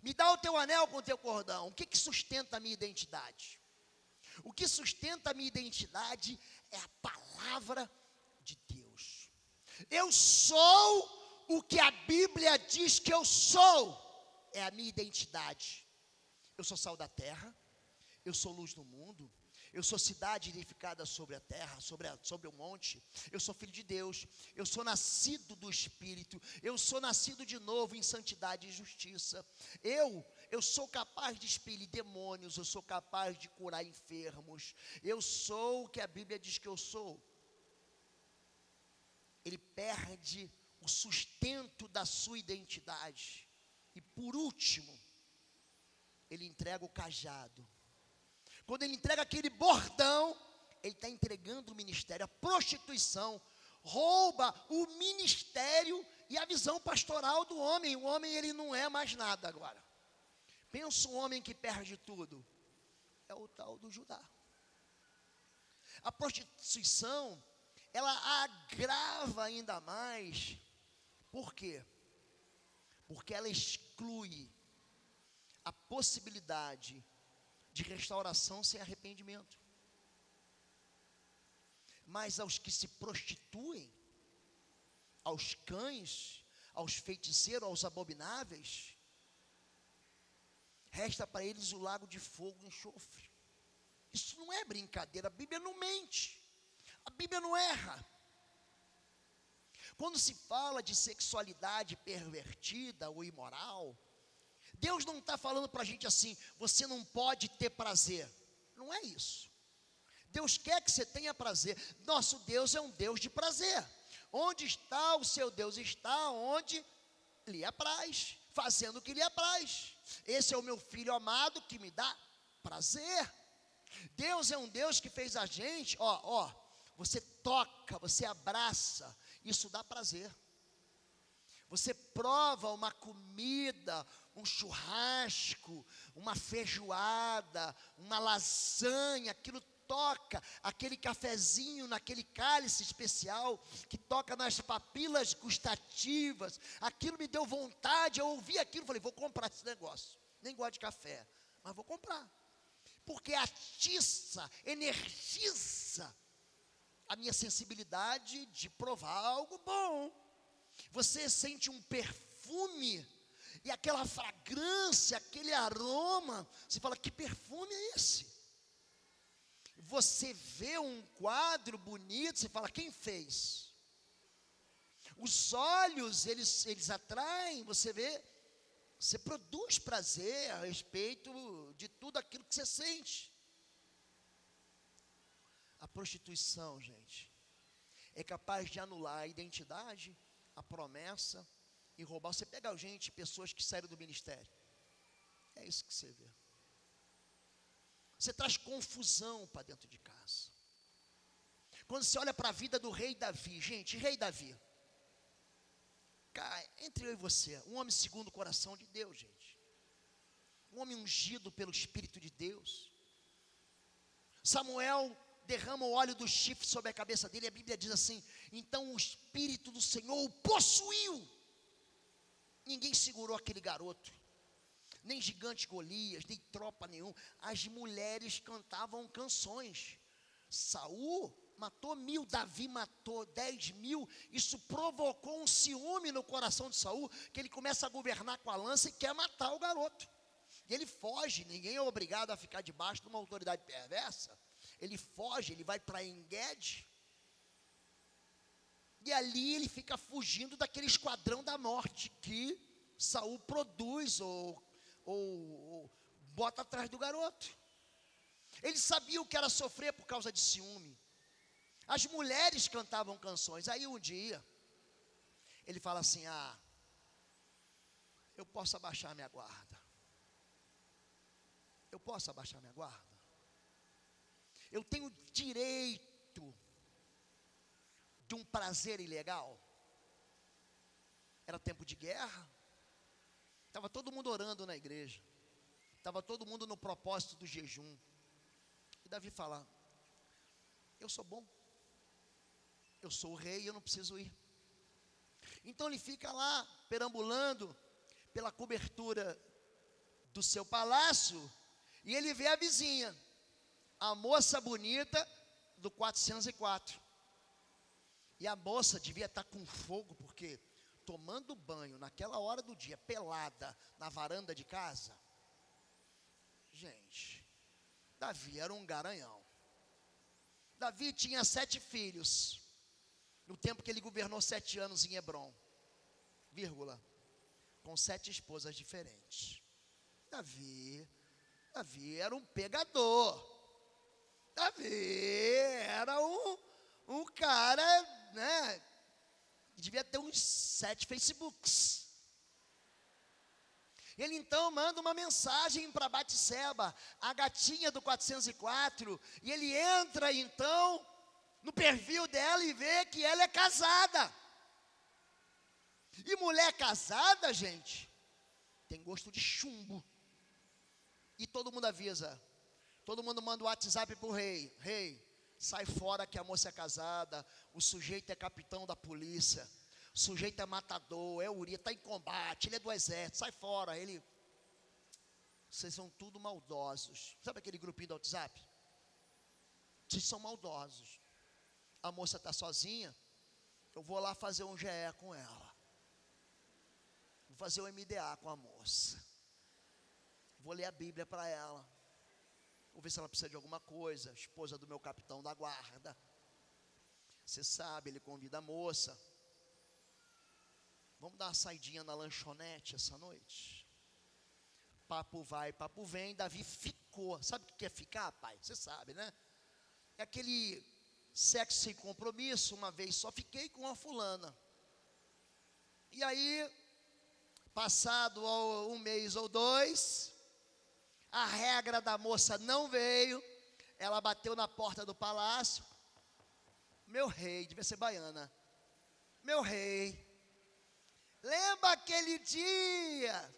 Me dá o teu anel com o teu cordão. O que sustenta a minha identidade? O que sustenta a minha identidade é a palavra de Deus. Eu sou o que a Bíblia diz que eu sou. É a minha identidade. Eu sou sal da terra. Eu sou luz do mundo. Eu sou cidade edificada sobre a terra, sobre o monte. Eu sou filho de Deus. Eu sou nascido do Espírito. Eu sou nascido de novo em santidade e justiça. Eu sou capaz de expelir demônios. Eu sou capaz de curar enfermos. Eu sou o que a Bíblia diz que eu sou. Ele perde o sustento da sua identidade. E por último, ele entrega o cajado. Quando ele entrega aquele bordão, ele está entregando o ministério. A prostituição rouba o ministério e a visão pastoral do homem. O homem, ele não é mais nada agora. Pensa um homem que perde tudo. É o tal do Judá. A prostituição, ela agrava ainda mais. Por quê? Porque ela exclui a possibilidade de restauração sem arrependimento. Mas aos que se prostituem, aos cães, aos feiticeiros, aos abomináveis, resta para eles o lago de fogo e enxofre. Isso não é brincadeira, a Bíblia não mente, a Bíblia não erra. Quando se fala de sexualidade pervertida ou imoral, Deus não está falando para a gente assim, você não pode ter prazer. Não é isso. Deus quer que você tenha prazer. Nosso Deus é um Deus de prazer. Onde está o seu Deus? Está onde lhe apraz, fazendo o que lhe apraz. Esse é o meu filho amado que me dá prazer. Deus é um Deus que fez a gente, você toca, você abraça, isso dá prazer. Você prova uma comida, um churrasco, uma feijoada, uma lasanha, aquilo toca, aquele cafezinho naquele cálice especial, que toca nas papilas gustativas, aquilo me deu vontade, eu ouvi aquilo, falei, vou comprar esse negócio, nem gosto de café, mas vou comprar, porque atiça, energiza a minha sensibilidade de provar algo bom. Você sente um perfume, e aquela fragrância, aquele aroma, você fala, que perfume é esse? Você vê um quadro bonito, você fala, quem fez? Os olhos, eles atraem, você vê, você produz prazer a respeito de tudo aquilo que você sente. A prostituição, gente, é capaz de anular a identidade, a promessa e roubar. Você pega gente, pessoas que saíram do ministério, é isso que você vê. Você traz confusão para dentro de casa. Quando você olha para a vida do rei Davi, gente, rei Davi, cara, entre eu e você, um homem segundo o coração de Deus, gente, um homem ungido pelo Espírito de Deus. Samuel derrama o óleo do chifre sobre a cabeça dele, a Bíblia diz assim, então o Espírito do Senhor o possuiu. Ninguém segurou aquele garoto, nem gigante Golias, nem tropa nenhuma. As mulheres cantavam canções. Saul matou 1000, Davi matou 10.000. Isso provocou um ciúme no coração de Saul, que ele começa a governar com a lança e quer matar o garoto. E ele foge, ninguém é obrigado a ficar debaixo de uma autoridade perversa. Ele foge, ele vai para Engedi. E ali ele fica fugindo daquele esquadrão da morte que Saul produz ou bota atrás do garoto. Ele sabia o que era sofrer por causa de ciúme. As mulheres cantavam canções. Aí um dia, ele fala assim, eu posso abaixar minha guarda. Eu posso abaixar minha guarda. Eu tenho direito de um prazer ilegal. Era tempo de guerra. Estava todo mundo orando na igreja. Estava todo mundo no propósito do jejum. E Davi fala, eu sou bom. Eu sou o rei e eu não preciso ir. Então ele fica lá, perambulando pela cobertura do seu palácio, e ele vê a vizinha, a moça bonita do 404. E a moça devia estar com fogo, porque tomando banho naquela hora do dia, pelada, na varanda de casa. Gente, Davi era um garanhão. Davi tinha 7 filhos, no tempo que ele governou 7 anos em Hebrom, vírgula, com 7 esposas diferentes. Davi era um pegador. Davi era um cara, né, devia ter uns 7 Facebooks. Ele então manda uma mensagem para Batseba, a gatinha do 404, e ele entra então no perfil dela e vê que ela é casada. E mulher casada, gente, tem gosto de chumbo. E todo mundo avisa, todo mundo manda o WhatsApp para o rei: rei, sai fora que a moça é casada, o sujeito é capitão da polícia, o sujeito é matador, é Urias, está em combate, ele é do exército, sai fora. Vocês são tudo maldosos. Sabe aquele grupinho do WhatsApp? Vocês são maldosos. A moça está sozinha, eu vou lá fazer um GE com ela. Vou fazer um MDA com a moça. Vou ler a Bíblia para ela. Vou ver se ela precisa de alguma coisa. Esposa do meu capitão da guarda. Você sabe, ele convida a moça. Vamos dar uma saidinha na lanchonete essa noite? Papo vai, papo vem. Davi ficou. Sabe o que é ficar, pai? Você sabe, né? É aquele sexo sem compromisso. Uma vez só fiquei com uma fulana. E aí, passado um mês ou 2, a regra da moça não veio. Ela bateu na porta do palácio. Meu rei, devia ser baiana. Meu rei, lembra aquele dia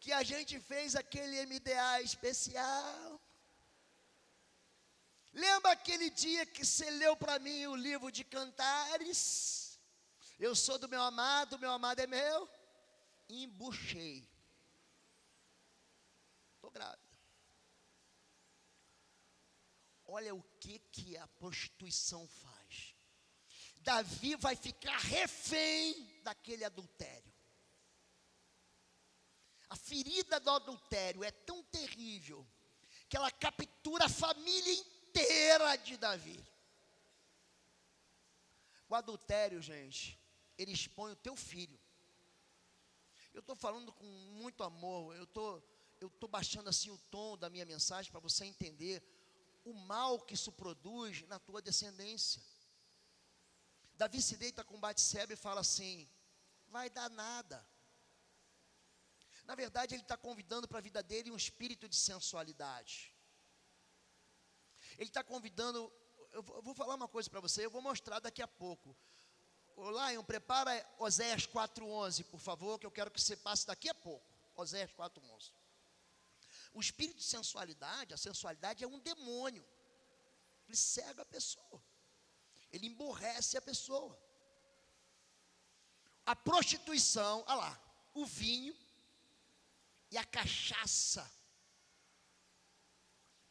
que a gente fez aquele MDA especial? Lembra aquele dia que você leu para mim o livro de Cantares? Eu sou do meu amado é meu. Embuchei. Estou grávida. Olha o que a prostituição faz. Davi vai ficar refém daquele adultério. A ferida do adultério é tão terrível que ela captura a família inteira de Davi. O adultério, gente, ele expõe o teu filho. Eu estou falando com muito amor, eu estou baixando assim o tom da minha mensagem para você entender o mal que isso produz na tua descendência. Davi se deita com Batseba e fala assim: vai dar nada. Na verdade, ele está convidando para a vida dele um espírito de sensualidade. Ele está convidando, eu vou falar uma coisa para você, eu vou mostrar daqui a pouco. Ô Lion, prepara Oséias 4:11, por favor, que eu quero que você passe daqui a pouco. Oséias 4:11. O espírito de sensualidade, a sensualidade é um demônio. Ele cega a pessoa. Ele emborrece a pessoa. A prostituição, olha lá, o vinho e a cachaça,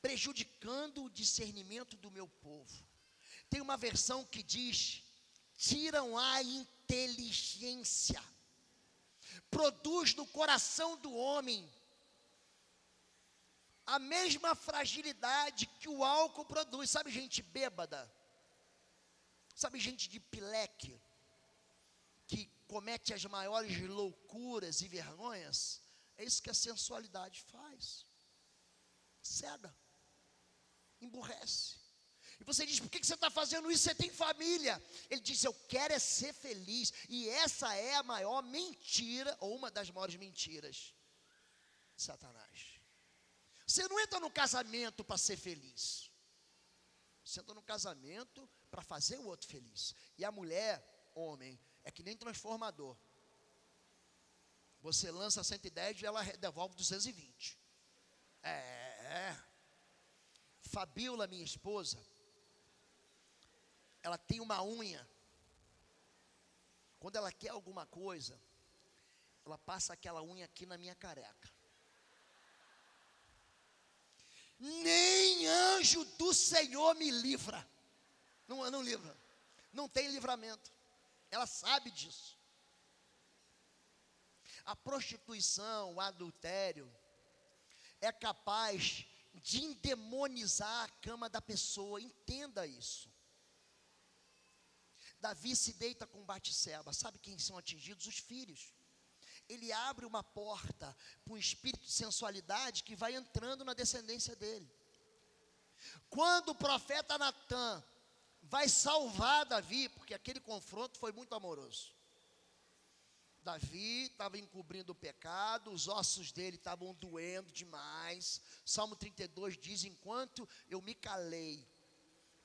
prejudicando o discernimento do meu povo. Tem uma versão que diz: tiram a inteligência, produz no coração do homem a mesma fragilidade que o álcool produz. Sabe gente bêbada? Sabe gente de pileque, que comete as maiores loucuras e vergonhas? É isso que a sensualidade faz. Cega, emburrece. E você diz: por que você está fazendo isso? Você tem família. Ele diz: eu quero é ser feliz. E essa é a maior mentira, ou uma das maiores mentiras de Satanás. Você não entra no casamento para ser feliz. Você entra no casamento para fazer o outro feliz. E a mulher, homem, é que nem transformador. Você lança 110 e ela devolve 220. Fabiola, minha esposa, ela tem uma unha Quando ela quer alguma coisa, ela passa aquela unha aqui na minha careca. Nem anjo do Senhor me livra. Não livra. Não tem livramento. Ela sabe disso. A prostituição, o adultério, é capaz de endemonizar a cama da pessoa. Entenda isso. Davi se deita com Batseba. Sabe quem são atingidos? Os filhos. Ele abre uma porta para um espírito de sensualidade que vai entrando na descendência dele. Quando o profeta Natã vai salvar Davi, porque aquele confronto foi muito amoroso. Davi estava encobrindo o pecado, os ossos dele estavam doendo demais. Salmo 32 diz: enquanto eu me calei,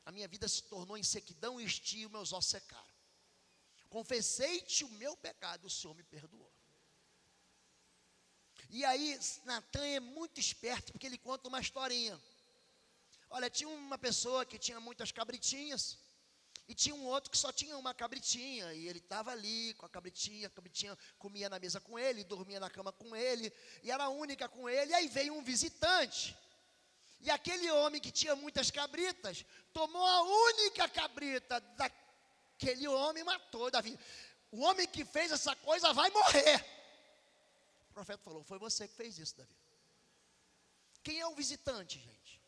a minha vida se tornou em sequidão e estio, meus ossos secaram. Confessei-te o meu pecado, o Senhor me perdoou. E aí, Natã é muito esperto, porque ele conta uma historinha. Olha, tinha uma pessoa que tinha muitas cabritinhas, e tinha um outro que só tinha uma cabritinha, e ele estava ali com a cabritinha comia na mesa com ele, dormia na cama com ele, e era a única com ele. E aí veio um visitante, e aquele homem que tinha muitas cabritas, tomou a única cabrita daquele homem e matou Davi. O homem que fez essa coisa vai morrer. O profeta falou: foi você que fez isso, Davi. Quem é o visitante, gente?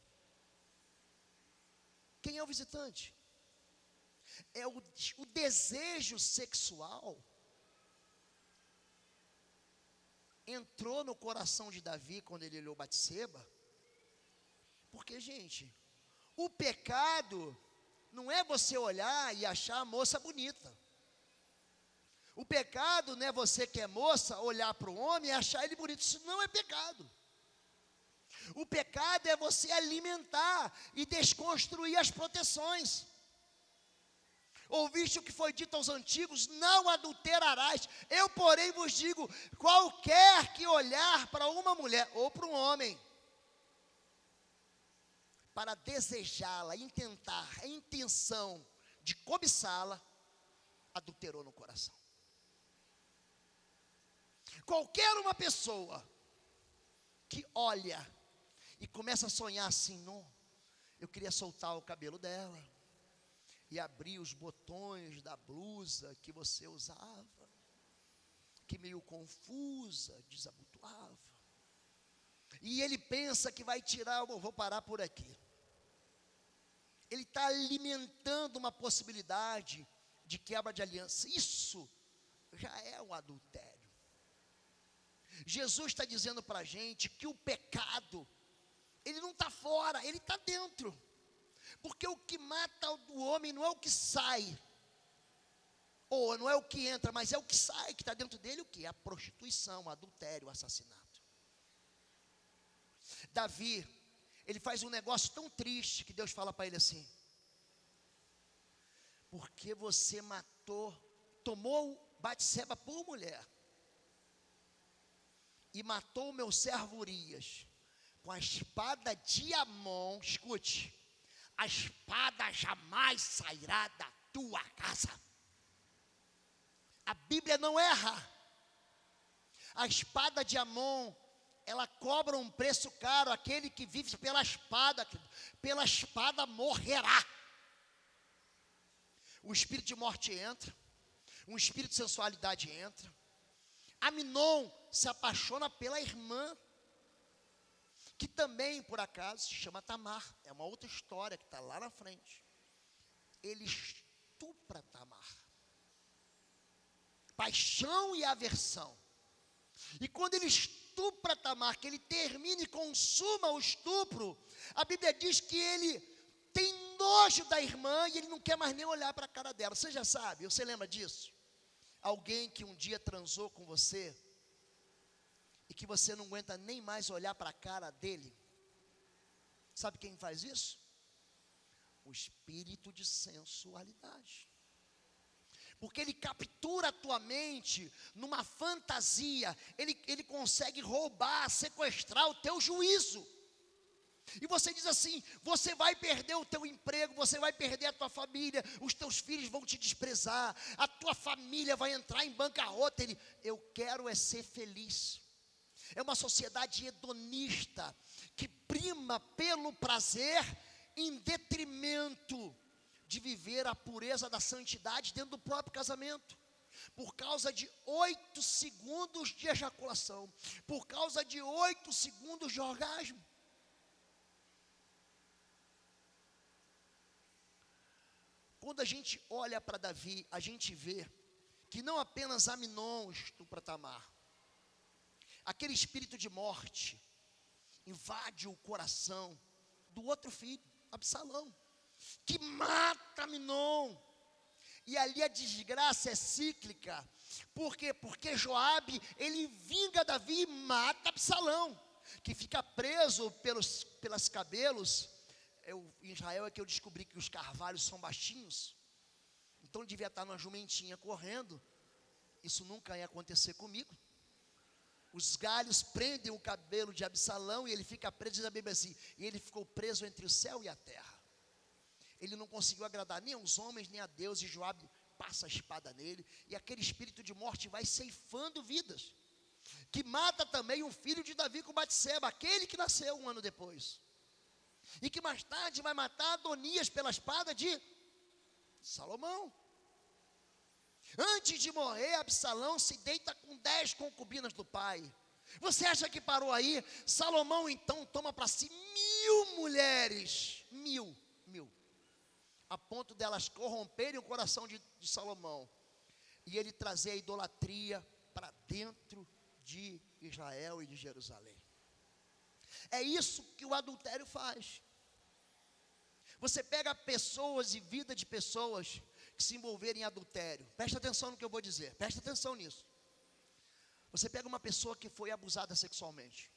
Quem é o visitante? É o desejo sexual entrou no coração de Davi quando ele olhou Batseba. Porque, gente, o pecado não é você olhar e achar a moça bonita. O pecado não é você que é moça olhar para o homem e achar ele bonito. Isso não é pecado. O pecado é você alimentar e desconstruir as proteções. Ouviste o que foi dito aos antigos: não adulterarás. Eu, porém, vos digo: qualquer que olhar para uma mulher ou para um homem, para desejá-la, intentar, a intenção de cobiçá-la, adulterou no coração. Qualquer uma pessoa que olha e começa a sonhar assim: não, eu queria soltar o cabelo dela e abrir os botões da blusa que você usava, que meio confusa, desabotoava, e ele pensa que vai tirar, vou parar por aqui. Ele está alimentando uma possibilidade de quebra de aliança. Isso já é um adultério. Jesus está dizendo para a gente que o pecado, ele não está fora, ele está dentro. Porque o que mata o homem não é o que sai, ou não é o que entra, mas é o que sai, que está dentro dele. O que? A prostituição, o adultério, o assassinato. Davi, ele faz um negócio tão triste, que Deus fala para ele assim: porque você tomou Batseba por mulher, e matou o meu servo Urias com a espada de Amon. Escute: a espada jamais sairá da tua casa. A Bíblia não erra. A espada de Amon, ela cobra um preço caro. Aquele que vive pela espada morrerá. O espírito de morte entra, um espírito de sensualidade entra. Aminon se apaixona pela irmã, que também, por acaso, se chama Tamar. É uma outra história que está lá na frente. Ele estupra Tamar. Paixão e aversão. E quando ele estupra Tamar, que ele termina e consuma o estupro, a Bíblia diz que ele tem nojo da irmã e ele não quer mais nem olhar para a cara dela. Você já sabe, você lembra disso? Alguém que um dia transou com você e que você não aguenta nem mais olhar para a cara dele. Sabe quem faz isso? O espírito de sensualidade. Porque ele captura a tua mente numa fantasia. Ele consegue roubar, sequestrar o teu juízo. E você diz assim: você vai perder o teu emprego, você vai perder a tua família, os teus filhos vão te desprezar, a tua família vai entrar em bancarrota. Eu quero é ser feliz. É uma sociedade hedonista, que prima pelo prazer, em detrimento de viver a pureza da santidade dentro do próprio casamento. Por causa de 8 segundos de ejaculação, por causa de 8 segundos de orgasmo. Quando a gente olha para Davi, a gente vê que não apenas Aminon estupra Tamar, aquele espírito de morte invade o coração do outro filho, Absalão, que mata Aminon. E ali a desgraça é cíclica. Por quê? Porque Joabe, ele vinga Davi e mata Absalão, que fica preso pelos cabelos. Em Israel é que eu descobri que os carvalhos são baixinhos. Então ele devia estar numa jumentinha correndo. Isso nunca ia acontecer comigo. Os galhos prendem o cabelo de Absalão e ele fica preso, diz a Bíblia assim, e ele ficou preso entre o céu e a terra. Ele não conseguiu agradar nem aos homens, nem a Deus, e Joabe passa a espada nele, e aquele espírito de morte vai ceifando vidas, que mata também o filho de Davi com Batseba, aquele que nasceu um ano depois, e que mais tarde vai matar Adonias pela espada de Salomão. Antes de morrer, Absalão se deita com 10 concubinas do pai. Você acha que parou aí? Salomão então toma para si 1000 mulheres, mil, a ponto delas corromperem o coração de Salomão, e ele trazer a idolatria para dentro de Israel e de Jerusalém. É isso que o adultério faz. Você pega pessoas e vida de pessoas que se envolverem em adultério. Presta atenção no que eu vou dizer, presta atenção nisso. Você pega uma pessoa que foi abusada sexualmente.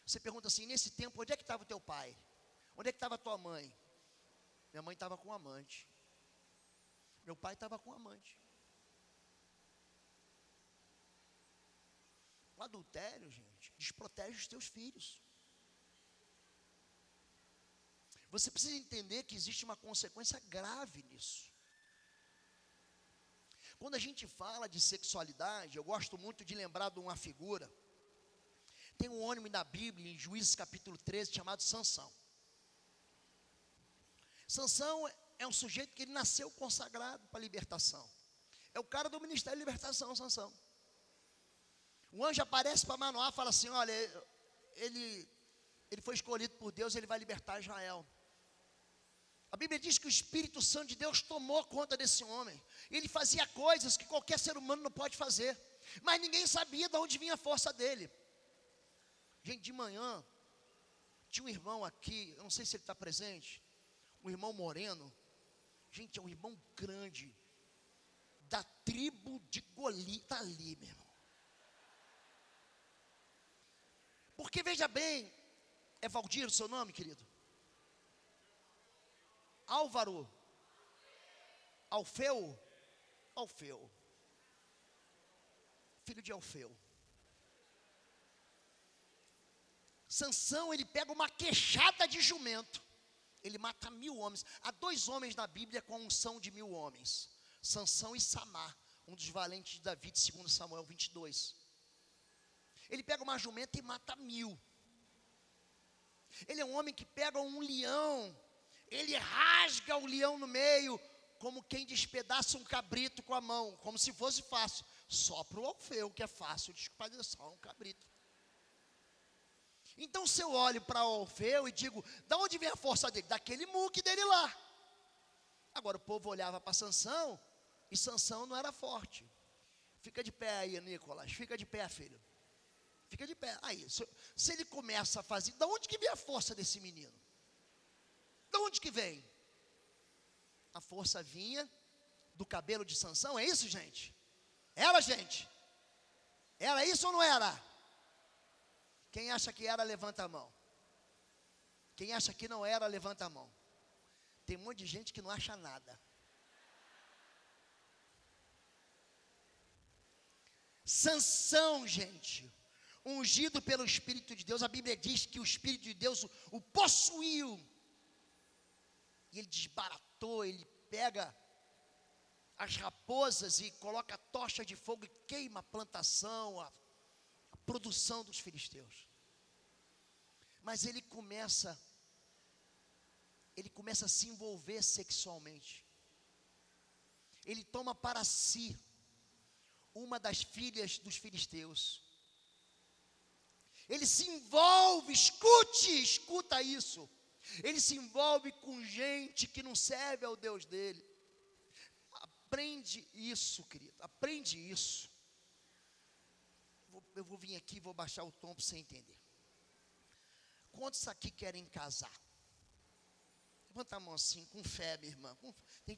Você pergunta assim: nesse tempo, onde é que estava o teu pai? Onde é que estava a tua mãe? Minha mãe estava com um amante. Meu pai estava com um amante. O adultério, gente, desprotege os teus filhos. Você precisa entender que existe uma consequência grave nisso. Quando a gente fala de sexualidade, eu gosto muito de lembrar de uma figura. Tem um homem na Bíblia, em Juízes capítulo 13, chamado Sansão. Sansão é um sujeito que ele nasceu consagrado para a libertação. É o cara do ministério de libertação, Sansão. O anjo aparece para Manoá e fala assim: olha, ele foi escolhido por Deus, ele vai libertar Israel. A Bíblia diz que o Espírito Santo de Deus tomou conta desse homem. Ele fazia coisas que qualquer ser humano não pode fazer, mas ninguém sabia de onde vinha a força dele. Gente, de manhã, tinha um irmão aqui, eu não sei se ele está presente, um irmão moreno. Gente, é um irmão grande, da tribo de Golias, está ali, meu irmão. Porque veja bem, é Valdir o seu nome, querido? Álvaro, Alfeu, filho de Alfeu. Sansão, ele pega uma queixada de jumento, ele mata 1000 homens. Há 2 homens na Bíblia com a unção de 1000 homens, Sansão e Samar, um dos valentes de Davi, de 2 Samuel 22. Ele pega uma jumenta e mata 1000. Ele é um homem que pega um leão, ele rasga o leão no meio, como quem despedaça um cabrito com a mão, como se fosse fácil. Só para o Alfeu, que é fácil, desculpa, é só um cabrito. Então se eu olho para o Alfeu e digo: da onde vem a força dele? Daquele muque dele lá. Agora o povo olhava para Sansão, e Sansão não era forte. Fica de pé aí, Nicolas, fica de pé, filho. Fica de pé. Aí, se ele começa a fazer, da onde que vem a força desse menino? De onde que vem? A força vinha do cabelo de Sansão, é isso, gente? Era, gente? Era isso ou não era? Quem acha que era, levanta a mão. Quem acha que não era, levanta a mão. Tem um monte de gente que não acha nada. Sansão, gente, ungido pelo Espírito de Deus. A Bíblia diz que o Espírito de Deus o possuiu. E ele desbaratou, ele pega as raposas e coloca a tocha de fogo e queima a plantação, a produção dos filisteus. Mas ele começa a se envolver sexualmente. Ele toma para si uma das filhas dos filisteus. Ele se envolve, escuta isso. Ele se envolve com gente que não serve ao Deus dele. Aprende isso, querido, aprende isso. Eu vou vir aqui e vou baixar o tom para você entender. Quantos aqui querem casar? Levanta a mão assim, com fé, minha irmã. Quem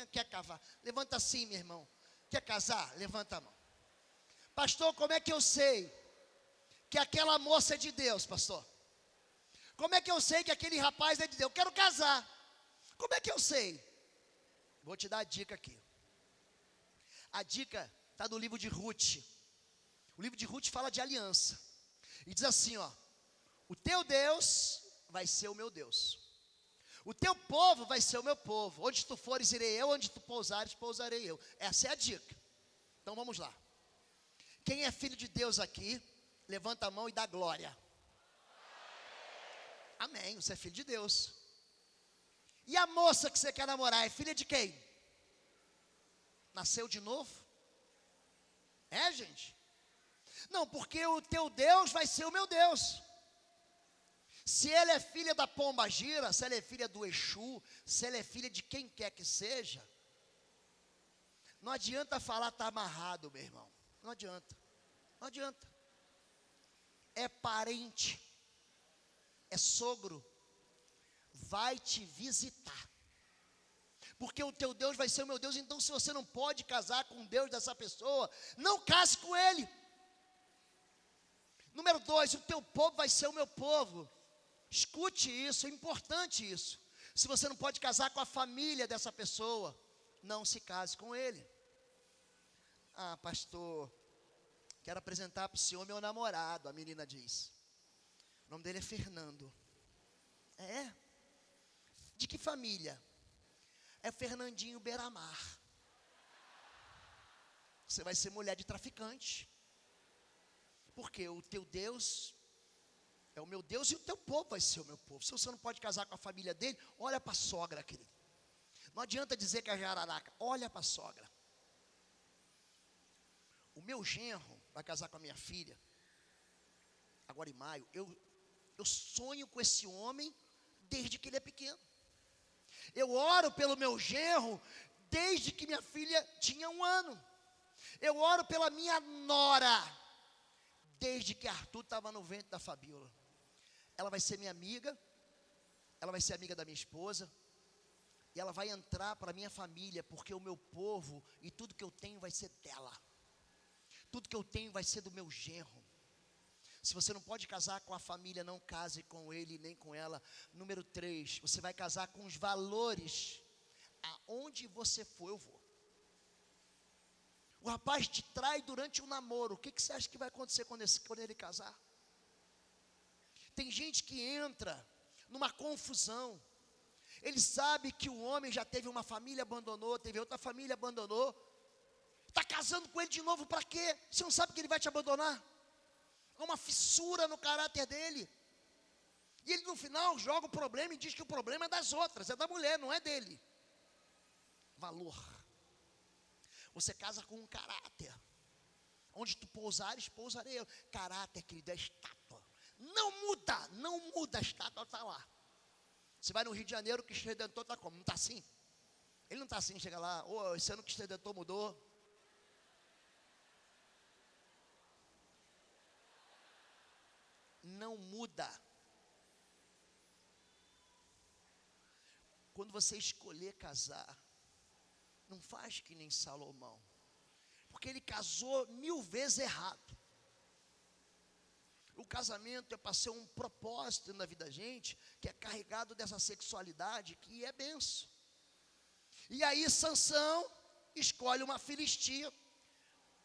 quer casar? Levanta assim, meu irmão. Quer casar? Levanta a mão. Pastor, como é que eu sei que aquela moça é de Deus, pastor? Como é que eu sei que aquele rapaz é de Deus? Eu quero casar. Como é que eu sei? Vou te dar a dica aqui. A dica está no livro de Ruth. O livro de Ruth fala de aliança. E diz assim, ó: o teu Deus vai ser o meu Deus. O teu povo vai ser o meu povo. Onde tu fores, irei eu. Onde tu pousares, pousarei eu. Essa é a dica. Então vamos lá. Quem é filho de Deus aqui, levanta a mão e dá glória. Amém, você é filho de Deus. E a moça que você quer namorar é filha de quem? Nasceu de novo? É, gente? Não, porque o teu Deus vai ser o meu Deus. Se ela é filha da pombagira, se ela é filha do Exu, se ela é filha de quem quer que seja, não adianta falar tá amarrado, meu irmão. Não adianta. Não adianta. É parente, é sogro, vai te visitar. Porque o teu Deus vai ser o meu Deus. Então, se você não pode casar com o Deus dessa pessoa, não case com ele. Número 2, o teu povo vai ser o meu povo. Escute isso, é importante isso. Se você não pode casar com a família dessa pessoa, não se case com ele. Ah, pastor, quero apresentar para o senhor meu namorado, a menina diz. O nome dele é Fernando. É? De que família? É Fernandinho Beiramar. Você vai ser mulher de traficante. Porque o teu Deus é o meu Deus e o teu povo vai ser o meu povo. Se você não pode casar com a família dele, olha para a sogra, querido. Não adianta dizer que é jararaca. Olha para a sogra. O meu genro vai casar com a minha filha. Agora em maio. Eu sonho com esse homem desde que ele é pequeno. Eu oro pelo meu genro desde que minha filha tinha 1 ano. Eu oro pela minha nora desde que Arthur estava no ventre da Fabiola. Ela vai ser minha amiga, ela vai ser amiga da minha esposa, e ela vai entrar para a minha família, porque o meu povo e tudo que eu tenho vai ser dela. Tudo que eu tenho vai ser do meu genro. Se você não pode casar com a família, não case com ele nem com ela. Número 3, você vai casar com os valores. Aonde você for, eu vou. O rapaz te trai durante o namoro. O que você acha que vai acontecer quando ele casar? Tem gente que entra numa confusão. Ele sabe que o homem já teve uma família, abandonou, teve outra família, abandonou. Está casando com ele de novo para quê? Você não sabe que ele vai te abandonar? Há uma fissura no caráter dele. E ele no final joga o problema e diz que o problema é das outras, é da mulher, não é dele. Valor. Você casa com um caráter. Onde tu pousares, pousarei eu. Caráter, querido, é estátua. Não muda a estátua, está lá. Você vai no Rio de Janeiro, o Cristo Redentor está como? Não está assim? Ele não está assim, chega lá, esse ano o Cristo Redentor mudou. Não muda. Quando você escolher casar, não faz que nem Salomão, porque ele casou 1000 vezes errado. O casamento é para ser um propósito na vida da gente, que é carregado dessa sexualidade, que é benção. E aí Sansão escolhe uma filistia.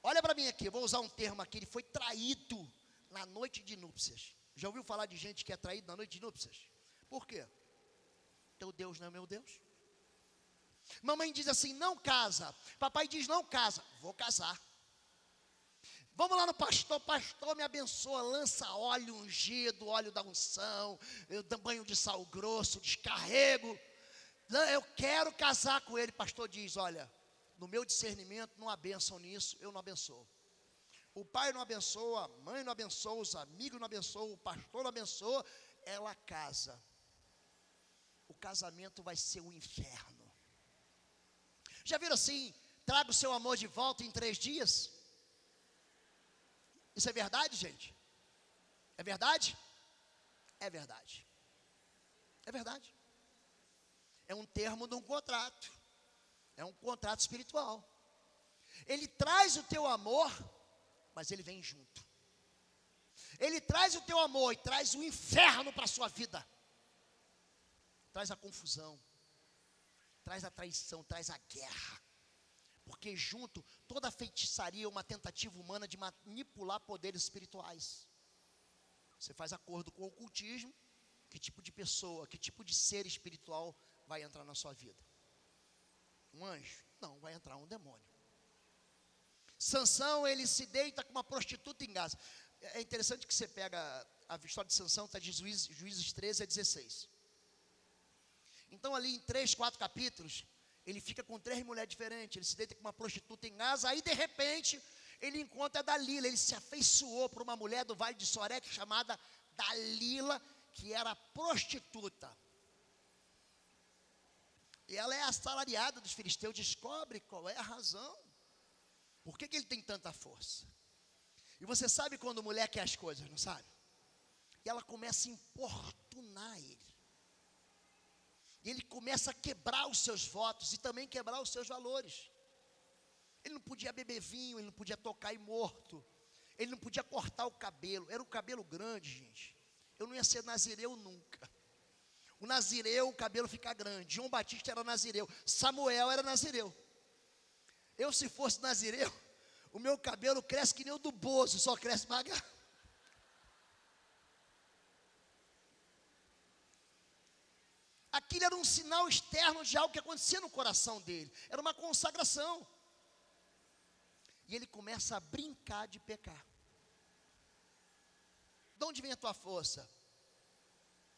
Olha para mim aqui, eu vou usar um termo aqui, ele foi traído na noite de núpcias. Já ouviu falar de gente que é traído na noite de núpcias? Por quê? Teu Deus não é meu Deus. Mamãe diz assim, não casa. Papai diz, não casa. Vou casar. Vamos lá no pastor, pastor me abençoa, lança óleo ungido, óleo da unção, eu dou banho de sal grosso, descarrego. Eu quero casar com ele. Pastor diz, olha, no meu discernimento não há bênção nisso, eu não abençoo. O pai não abençoa, a mãe não abençoa, os amigos não abençoam, o pastor não abençoa, ela casa. O casamento vai ser o inferno. Já viram assim, traga o seu amor de volta em 3 dias? Isso é verdade, gente? É verdade? É verdade. É verdade. É um termo de um contrato. É um contrato espiritual. Ele traz o teu amor, mas ele vem junto. Ele traz o teu amor e traz o inferno para a sua vida. Traz a confusão. Traz a traição, traz a guerra. Porque junto, toda feitiçaria é uma tentativa humana de manipular poderes espirituais. Você faz acordo com o ocultismo, que tipo de pessoa, que tipo de ser espiritual vai entrar na sua vida? Um anjo? Não, vai entrar um demônio. Sansão, ele se deita com uma prostituta em Gaza. É interessante que você pega a história de Sansão, está de Juízes 13 a 16. Então ali em 3, 4 capítulos, ele fica com 3 mulheres diferentes, ele se deita com uma prostituta em Gaza, aí de repente, ele encontra a Dalila, ele se afeiçoou por uma mulher do Vale de Sorek, chamada Dalila, que era prostituta. E ela é assalariada dos filisteus, descobre qual é a razão. Por que ele tem tanta força? E você sabe quando mulher quer as coisas, não sabe? E ela começa a importunar ele. E ele começa a quebrar os seus votos e também quebrar os seus valores. Ele não podia beber vinho, ele não podia tocar em morto. Ele não podia cortar o cabelo. Era um cabelo grande, gente. Eu não ia ser nazireu nunca. O nazireu, o cabelo fica grande. João Batista era nazireu. Samuel era nazireu. Eu, se fosse nazireu, o meu cabelo cresce que nem o do Bozo, só cresce magro. Aquilo era um sinal externo de algo que acontecia no coração dele. Era uma consagração. E ele começa a brincar de pecar. De onde vem a tua força?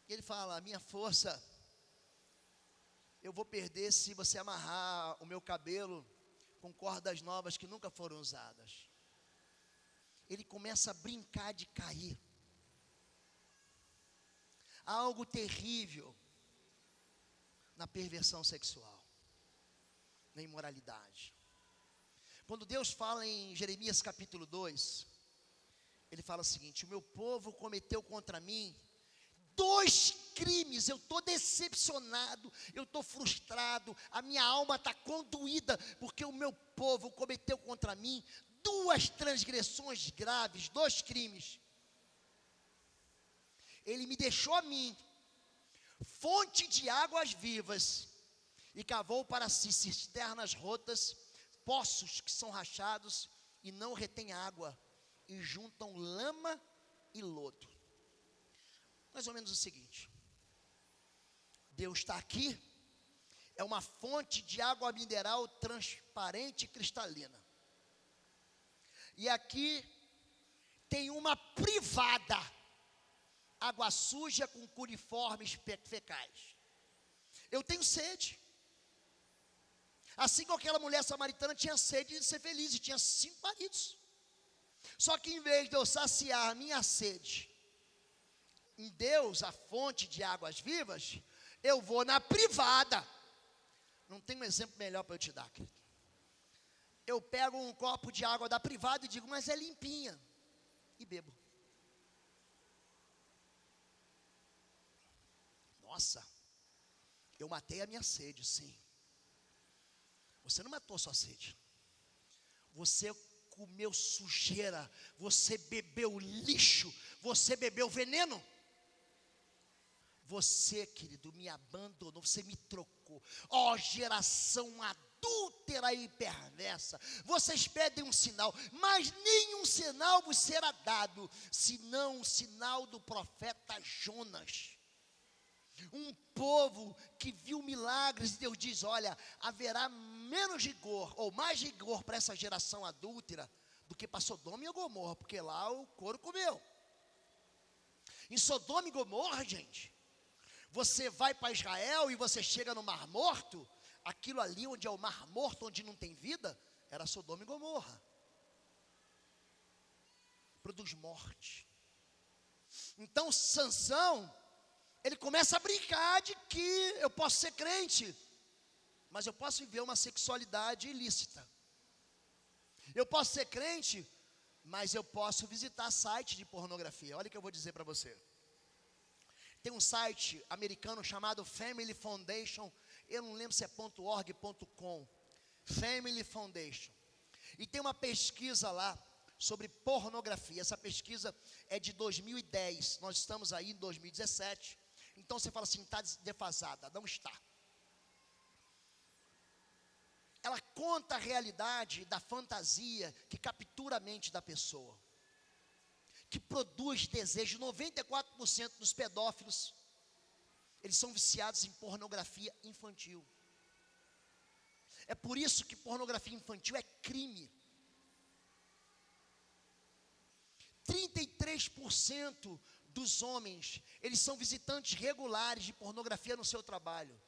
E ele fala, a minha força, eu vou perder se você amarrar o meu cabelo com cordas novas que nunca foram usadas. Ele começa a brincar de cair. Há algo terrível na perversão sexual, na imoralidade. Quando Deus fala em Jeremias capítulo 2, ele fala o seguinte, o meu povo cometeu contra mim 2 crimes, eu estou decepcionado, eu estou frustrado, a minha alma está condoída, porque o meu povo cometeu contra mim 2 transgressões graves, 2 crimes. Ele me deixou a mim fonte de águas vivas, e cavou para si cisternas rotas, poços que são rachados, e não retém água, e juntam lama e lodo. Mais ou menos o seguinte, Deus está aqui, é uma fonte de água mineral transparente e cristalina, e aqui tem uma privada, água suja com coliformes fecais. Eu tenho sede. Assim como aquela mulher samaritana tinha sede de ser feliz e tinha 5 maridos. Só que em vez de eu saciar a minha sede em Deus, a fonte de águas vivas, eu vou na privada. Não tem um exemplo melhor para eu te dar, querido. Eu pego um copo de água da privada e digo, mas é limpinha. E bebo. Nossa, eu matei a minha sede, sim. Você não matou sua sede. Você comeu sujeira, você bebeu lixo, você bebeu veneno. Você, querido, me abandonou, você me trocou. Ó, geração adúltera e perversa. Vocês pedem um sinal, mas nenhum sinal vos será dado, senão o sinal do profeta Jonas. Um povo que viu milagres, e Deus diz, olha, haverá menos rigor, ou mais rigor para essa geração adúltera, do que para Sodoma e Gomorra, porque lá o couro comeu. Em Sodoma e Gomorra, gente, você vai para Israel e você chega no Mar Morto, aquilo ali onde é o Mar Morto, onde não tem vida, era Sodoma e Gomorra. Produz morte. Então Sansão, ele começa a brincar de que eu posso ser crente, mas eu posso viver uma sexualidade ilícita. Eu posso ser crente, mas eu posso visitar site de pornografia. Olha o que eu vou dizer para você. Tem um site americano chamado Family Foundation, eu não lembro se é .org, .com, Family Foundation. E tem uma pesquisa lá sobre pornografia. Essa pesquisa é de 2010, nós estamos aí em 2017. Então você fala assim, está defasada. Não está. Ela conta a realidade da fantasia que captura a mente da pessoa, que produz desejo. 94% dos pedófilos, eles são viciados em pornografia infantil. É por isso que pornografia infantil é crime. 33% dos homens, eles são visitantes regulares de pornografia no seu trabalho.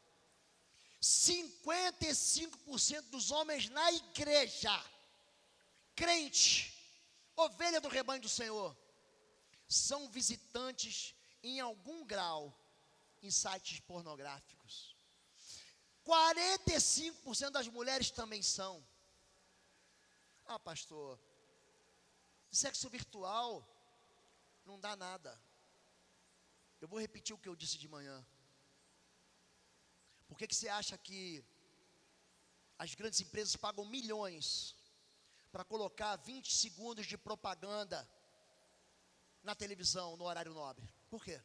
55% dos homens na igreja, crente, ovelha do rebanho do Senhor, são visitantes em algum grau em sites pornográficos. 45% das mulheres também são. Ah, pastor, sexo virtual não dá nada. Eu vou repetir o que eu disse de manhã. Por que você acha que as grandes empresas pagam milhões para colocar 20 segundos de propaganda na televisão, no horário nobre? Por quê?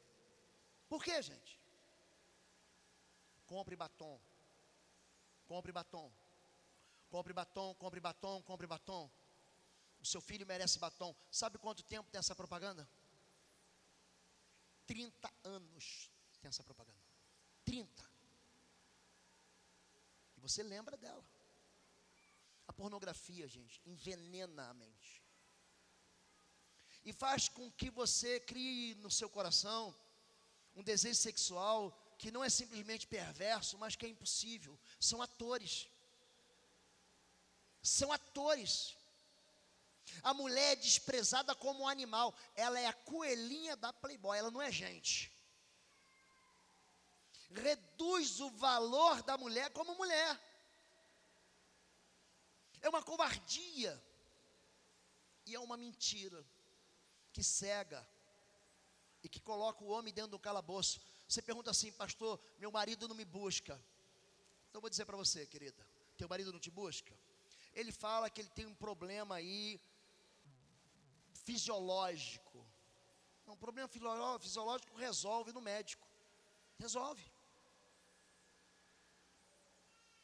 Por quê, gente? Compre batom. Compre batom. Compre batom, compre batom, compre batom. O seu filho merece batom. Sabe quanto tempo tem essa propaganda? 30 anos tem essa propaganda. 30. E você lembra dela. A pornografia, gente, envenena a mente. E faz com que você crie no seu coração um desejo sexual que não é simplesmente perverso, mas que é impossível. São atores. São atores. A mulher é desprezada como um animal. Ela é a coelhinha da Playboy, ela não é gente. Reduz o valor da mulher como mulher. É uma covardia. E é uma mentira que cega e que coloca o homem dentro do calabouço. Você pergunta assim, pastor, meu marido não me busca. Então eu vou dizer para você, querida, teu marido não te busca? Ele fala que ele tem um problema aí fisiológico. Um problema fisiológico resolve no médico. Resolve.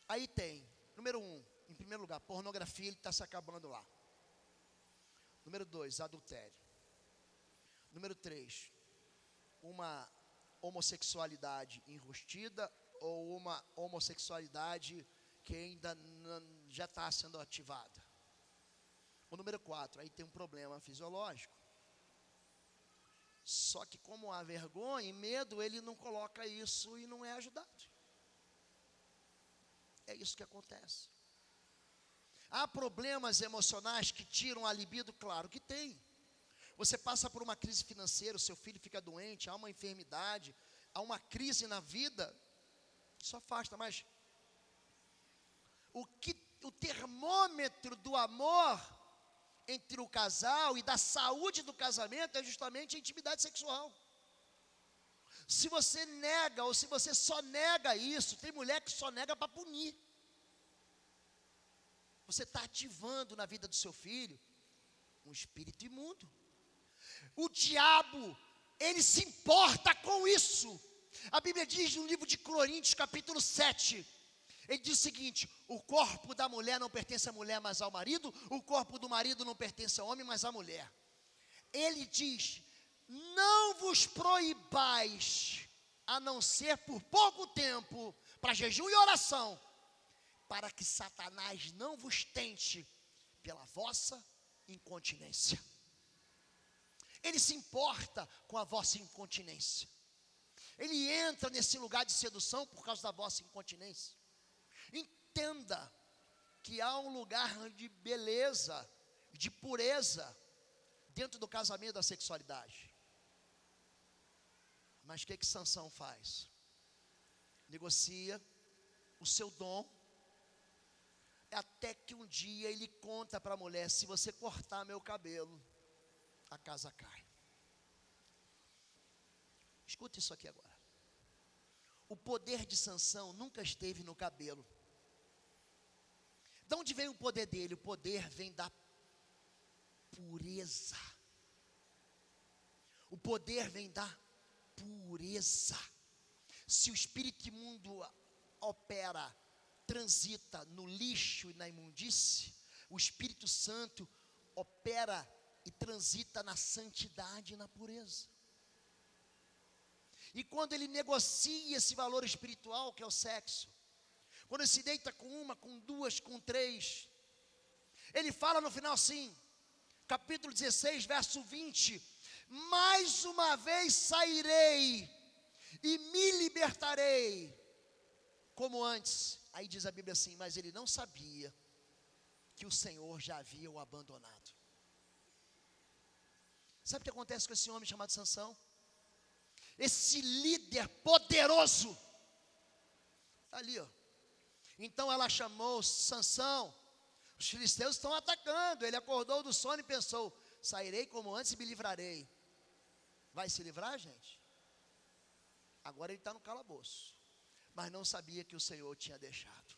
Aí tem, número 1, em primeiro lugar, pornografia, ele está se acabando lá. Número 2, adultério. Número 3, uma homossexualidade enrustida ou uma homossexualidade que ainda já está sendo ativada. O número 4, aí tem um problema fisiológico. Só que como há vergonha e medo, ele não coloca isso e não é ajudado. É isso que acontece. Há problemas emocionais que tiram a libido? Claro que tem. Você passa por uma crise financeira, o seu filho fica doente, há uma enfermidade, há uma crise na vida, isso afasta, mas o termômetro do amor entre o casal e da saúde do casamento é justamente a intimidade sexual. Se você nega, ou se você só nega isso, tem mulher que só nega para punir. Você está ativando na vida do seu filho um espírito imundo. O diabo, ele se importa com isso. A Bíblia diz no livro de Coríntios, capítulo 7, Ele diz o seguinte: o corpo da mulher não pertence à mulher, mas ao marido. O corpo do marido não pertence ao homem, mas à mulher. Ele diz: não vos proibais, a não ser por pouco tempo, para jejum e oração, para que Satanás não vos tente pela vossa incontinência. Ele se importa com a vossa incontinência. Ele entra nesse lugar de sedução por causa da vossa incontinência. Entenda que há um lugar de beleza, de pureza, dentro do casamento, da sexualidade. Mas o que Sansão faz? Negocia o seu dom, até que um dia ele conta para a mulher: se você cortar meu cabelo, a casa cai. Escuta isso aqui agora. O poder de Sansão nunca esteve no cabelo. De onde vem o poder dele? O poder vem da pureza. O poder vem da pureza. Se o espírito imundo opera, transita no lixo e na imundície, o Espírito Santo opera e transita na santidade e na pureza. E quando ele negocia esse valor espiritual, que é o sexo, quando ele se deita com uma, com duas, com três, ele fala no final assim, capítulo 16, verso 20: mais uma vez sairei e me libertarei, como antes. Aí diz a Bíblia assim: mas ele não sabia que o Senhor já havia o abandonado. Sabe o que acontece com esse homem chamado Sansão? Esse líder poderoso, está ali, ó. Então ela chamou Sansão, os filisteus estão atacando. Ele acordou do sono e pensou: sairei como antes e me livrarei. Vai se livrar, gente? Agora ele está no calabouço, mas não sabia que o Senhor tinha deixado.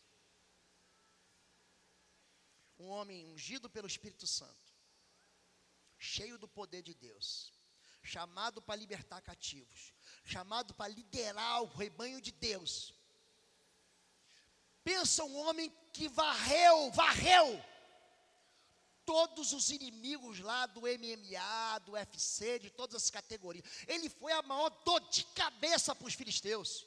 Um homem ungido pelo Espírito Santo, cheio do poder de Deus, chamado para libertar cativos, chamado para liderar o rebanho de Deus. Pensa um homem que varreu todos os inimigos lá do MMA, do UFC, de todas as categorias. Ele foi a maior dor de cabeça para os filisteus.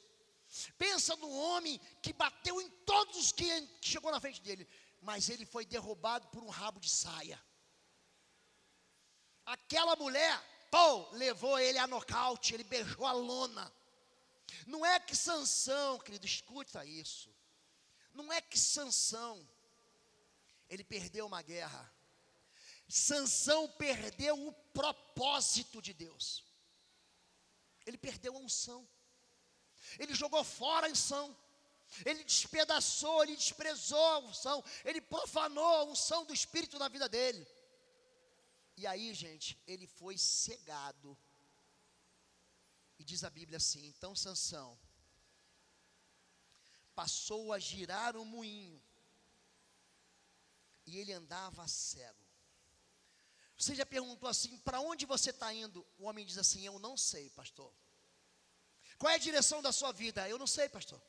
Pensa no homem que bateu em todos os que chegou na frente dele, mas ele foi derrubado por um rabo de saia. Aquela mulher, levou ele a nocaute, ele beijou a lona. Não é que Sansão, querido, escuta isso. Não é que Sansão, ele perdeu uma guerra. Sansão perdeu o propósito de Deus. Ele perdeu a unção. Ele jogou fora a unção. Ele despedaçou, ele desprezou a unção. Ele profanou a unção do Espírito na vida dele. E aí, gente, ele foi cegado. E diz a Bíblia assim: então Sansão passou a girar um moinho, e ele andava cego. Você já perguntou assim: para onde você está indo? O homem diz assim: eu não sei, pastor. Qual é a direção da sua vida? Eu não sei, pastor.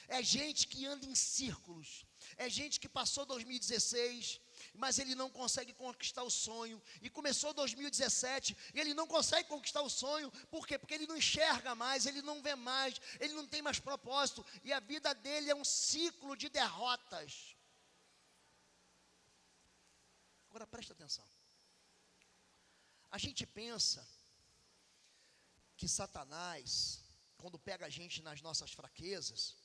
É gente que anda em círculos. É gente que passou 2016, mas ele não consegue conquistar o sonho. E começou 2017, e ele não consegue conquistar o sonho. Por quê? Porque ele não enxerga mais, ele não vê mais, ele não tem mais propósito. E a vida dele é um ciclo de derrotas. Agora presta atenção. A gente pensa que Satanás, quando pega a gente nas nossas fraquezas,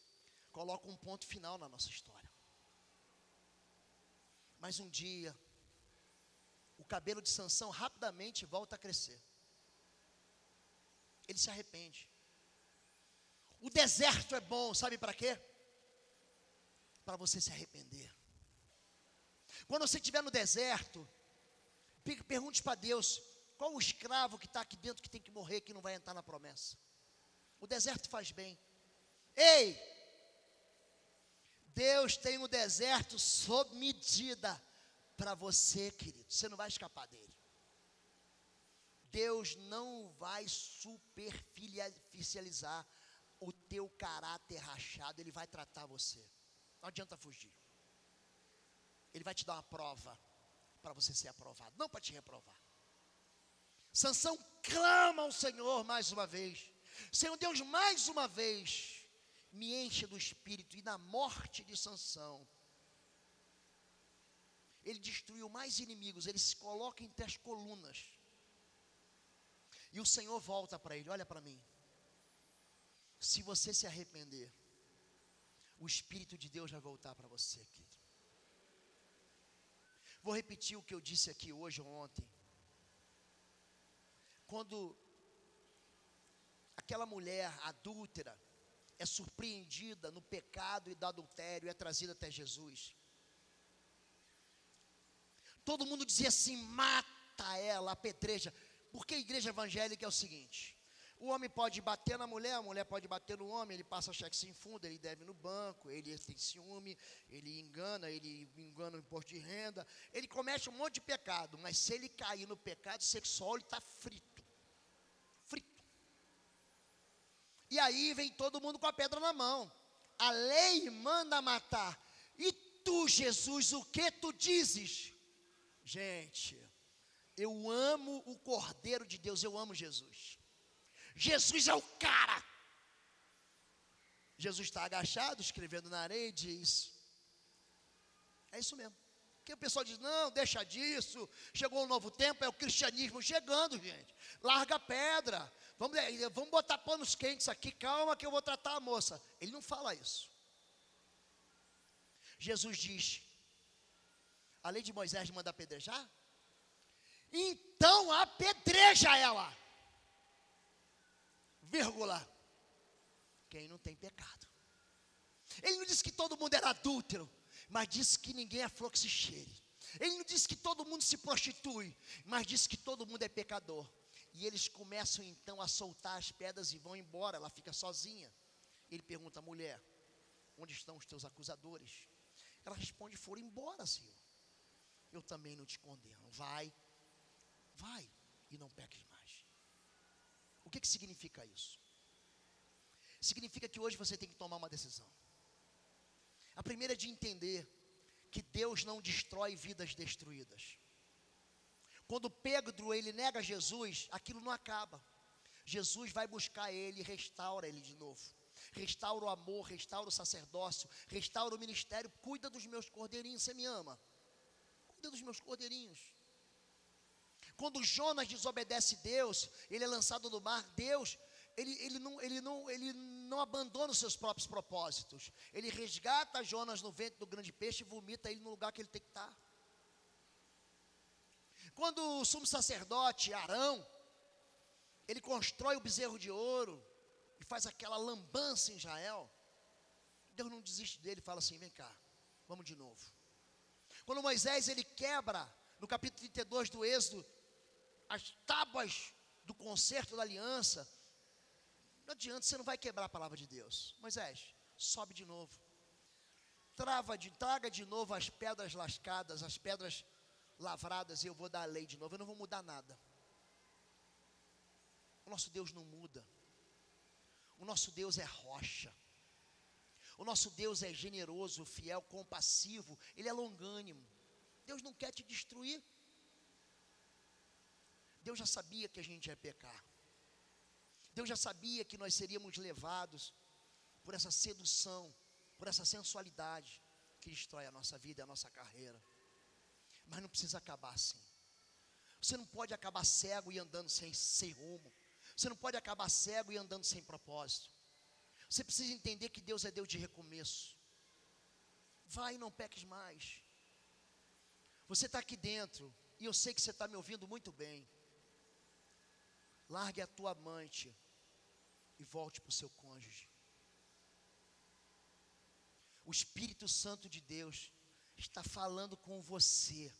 coloca um ponto final na nossa história. Mas um dia, o cabelo de Sansão rapidamente volta a crescer. Ele se arrepende. O deserto é bom, sabe para quê? Para você se arrepender. Quando você estiver no deserto, pergunte para Deus: qual o escravo que está aqui dentro que tem que morrer, que não vai entrar na promessa? O deserto faz bem. Ei! Deus tem um deserto sob medida para você, querido. Você não vai escapar dele. Deus não vai superficializar o teu caráter rachado, ele vai tratar você. Não adianta fugir. Ele vai te dar uma prova para você ser aprovado, não para te reprovar. Sansão clama ao Senhor mais uma vez: Senhor Deus, mais uma vez, me enche do Espírito. E na morte de Sansão, ele destruiu mais inimigos, ele se coloca entre as colunas. E o Senhor volta para ele: olha para mim, se você se arrepender, o Espírito de Deus vai voltar para você, querido. Vou repetir o que eu disse aqui hoje ou ontem. Quando aquela mulher adúltera é surpreendida no pecado e do adultério, é trazida até Jesus, todo mundo dizia assim: mata ela, apedreja. Porque a igreja evangélica é o seguinte: o homem pode bater na mulher, a mulher pode bater no homem, ele passa cheque sem fundo, ele deve no banco, ele tem ciúme, ele engana o imposto de renda, ele comete um monte de pecado, mas se ele cair no pecado sexual, ele está frito. E aí vem todo mundo com a pedra na mão. A lei manda matar. E tu, Jesus, o que tu dizes? Gente, eu amo o Cordeiro de Deus, eu amo Jesus. Jesus é o cara. Jesus está agachado, escrevendo na areia e diz: é isso mesmo. Porque o pessoal diz: não, deixa disso, chegou um novo tempo, é o cristianismo chegando, gente. Larga a pedra, vamos botar panos quentes aqui, calma que eu vou tratar a moça. Ele não fala isso. Jesus diz: a lei de Moisés manda apedrejar? Então apedreja ela. Vírgula. Quem não tem pecado. Ele não disse que todo mundo era adúltero, mas disse que ninguém é flor que se cheire. Ele não disse que todo mundo se prostitui, mas disse que todo mundo é pecador. E eles começam então a soltar as pedras e vão embora. Ela fica sozinha. Ele pergunta: mulher, onde estão os teus acusadores? Ela responde: foram embora, Senhor. Eu também não te condeno. Vai e não peques mais. O que significa isso? Significa que hoje você tem que tomar uma decisão. A primeira é de entender que Deus não destrói vidas destruídas. Quando Pedro ele nega Jesus, aquilo não acaba. Jesus vai buscar ele e restaura ele de novo. Restaura o amor, restaura o sacerdócio, restaura o ministério. Cuida dos meus cordeirinhos, você me ama? Cuida dos meus cordeirinhos. Quando Jonas desobedece Deus, ele é lançado no mar. Deus, ele não abandona os seus próprios propósitos. Ele resgata Jonas no ventre do grande peixe e vomita ele no lugar que ele tem que estar. Quando o sumo sacerdote Arão, ele constrói o bezerro de ouro e faz aquela lambança em Israel, Deus não desiste dele e fala assim: vem cá, vamos de novo. Quando Moisés ele quebra, no capítulo 32 do Êxodo, as tábuas do concerto da aliança, não adianta, você não vai quebrar a palavra de Deus. Moisés, sobe de novo. Traga de novo as pedras lascadas, as pedras lavradas, e eu vou dar a lei de novo. Eu não vou mudar nada. O nosso Deus não muda. O nosso Deus é rocha. O nosso Deus é generoso, fiel, compassivo. Ele é longânimo. Deus não quer te destruir. Deus já sabia que a gente ia pecar. Deus já sabia que nós seríamos levados por essa sedução, por essa sensualidade que destrói a nossa vida e a nossa carreira. Mas não precisa acabar assim. Você não pode acabar cego e andando sem rumo. Você não pode acabar cego e andando sem propósito. Você precisa entender que Deus é Deus de recomeço. Vai e não peques mais. Você está aqui dentro, e eu sei que você está me ouvindo muito bem. Largue a tua amante e volte para o seu cônjuge. O Espírito Santo de Deus está falando com você.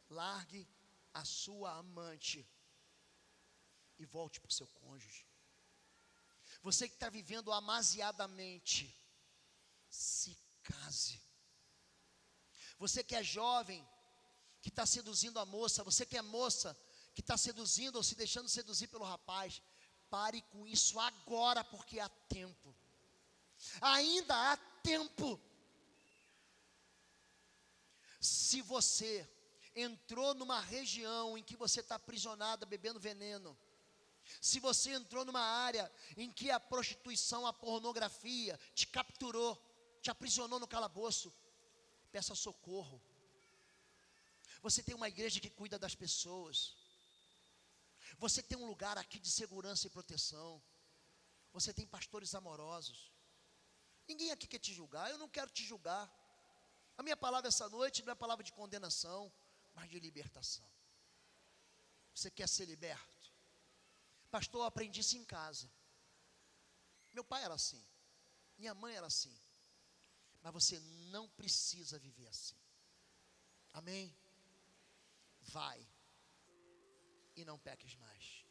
Largue a sua amante e volte para o seu cônjuge. Você que está vivendo amasiadamente, se case. Você que é jovem, que está seduzindo a moça, você que é moça, que está seduzindo ou se deixando seduzir pelo rapaz, pare com isso agora, porque há tempo. Ainda há tempo. Se você entrou numa região em que você está aprisionada bebendo veneno, se você entrou numa área em que a prostituição, a pornografia te capturou, te aprisionou no calabouço, peça socorro. Você tem uma igreja que cuida das pessoas. Você tem um lugar aqui de segurança e proteção. Você tem pastores amorosos. Ninguém aqui quer te julgar, eu não quero te julgar. A minha palavra essa noite não é palavra de condenação, mas de libertação. Você quer ser liberto? Pastor, eu aprendi isso em casa. Meu pai era assim, minha mãe era assim. Mas você não precisa viver assim. Amém? Vai e não peques mais.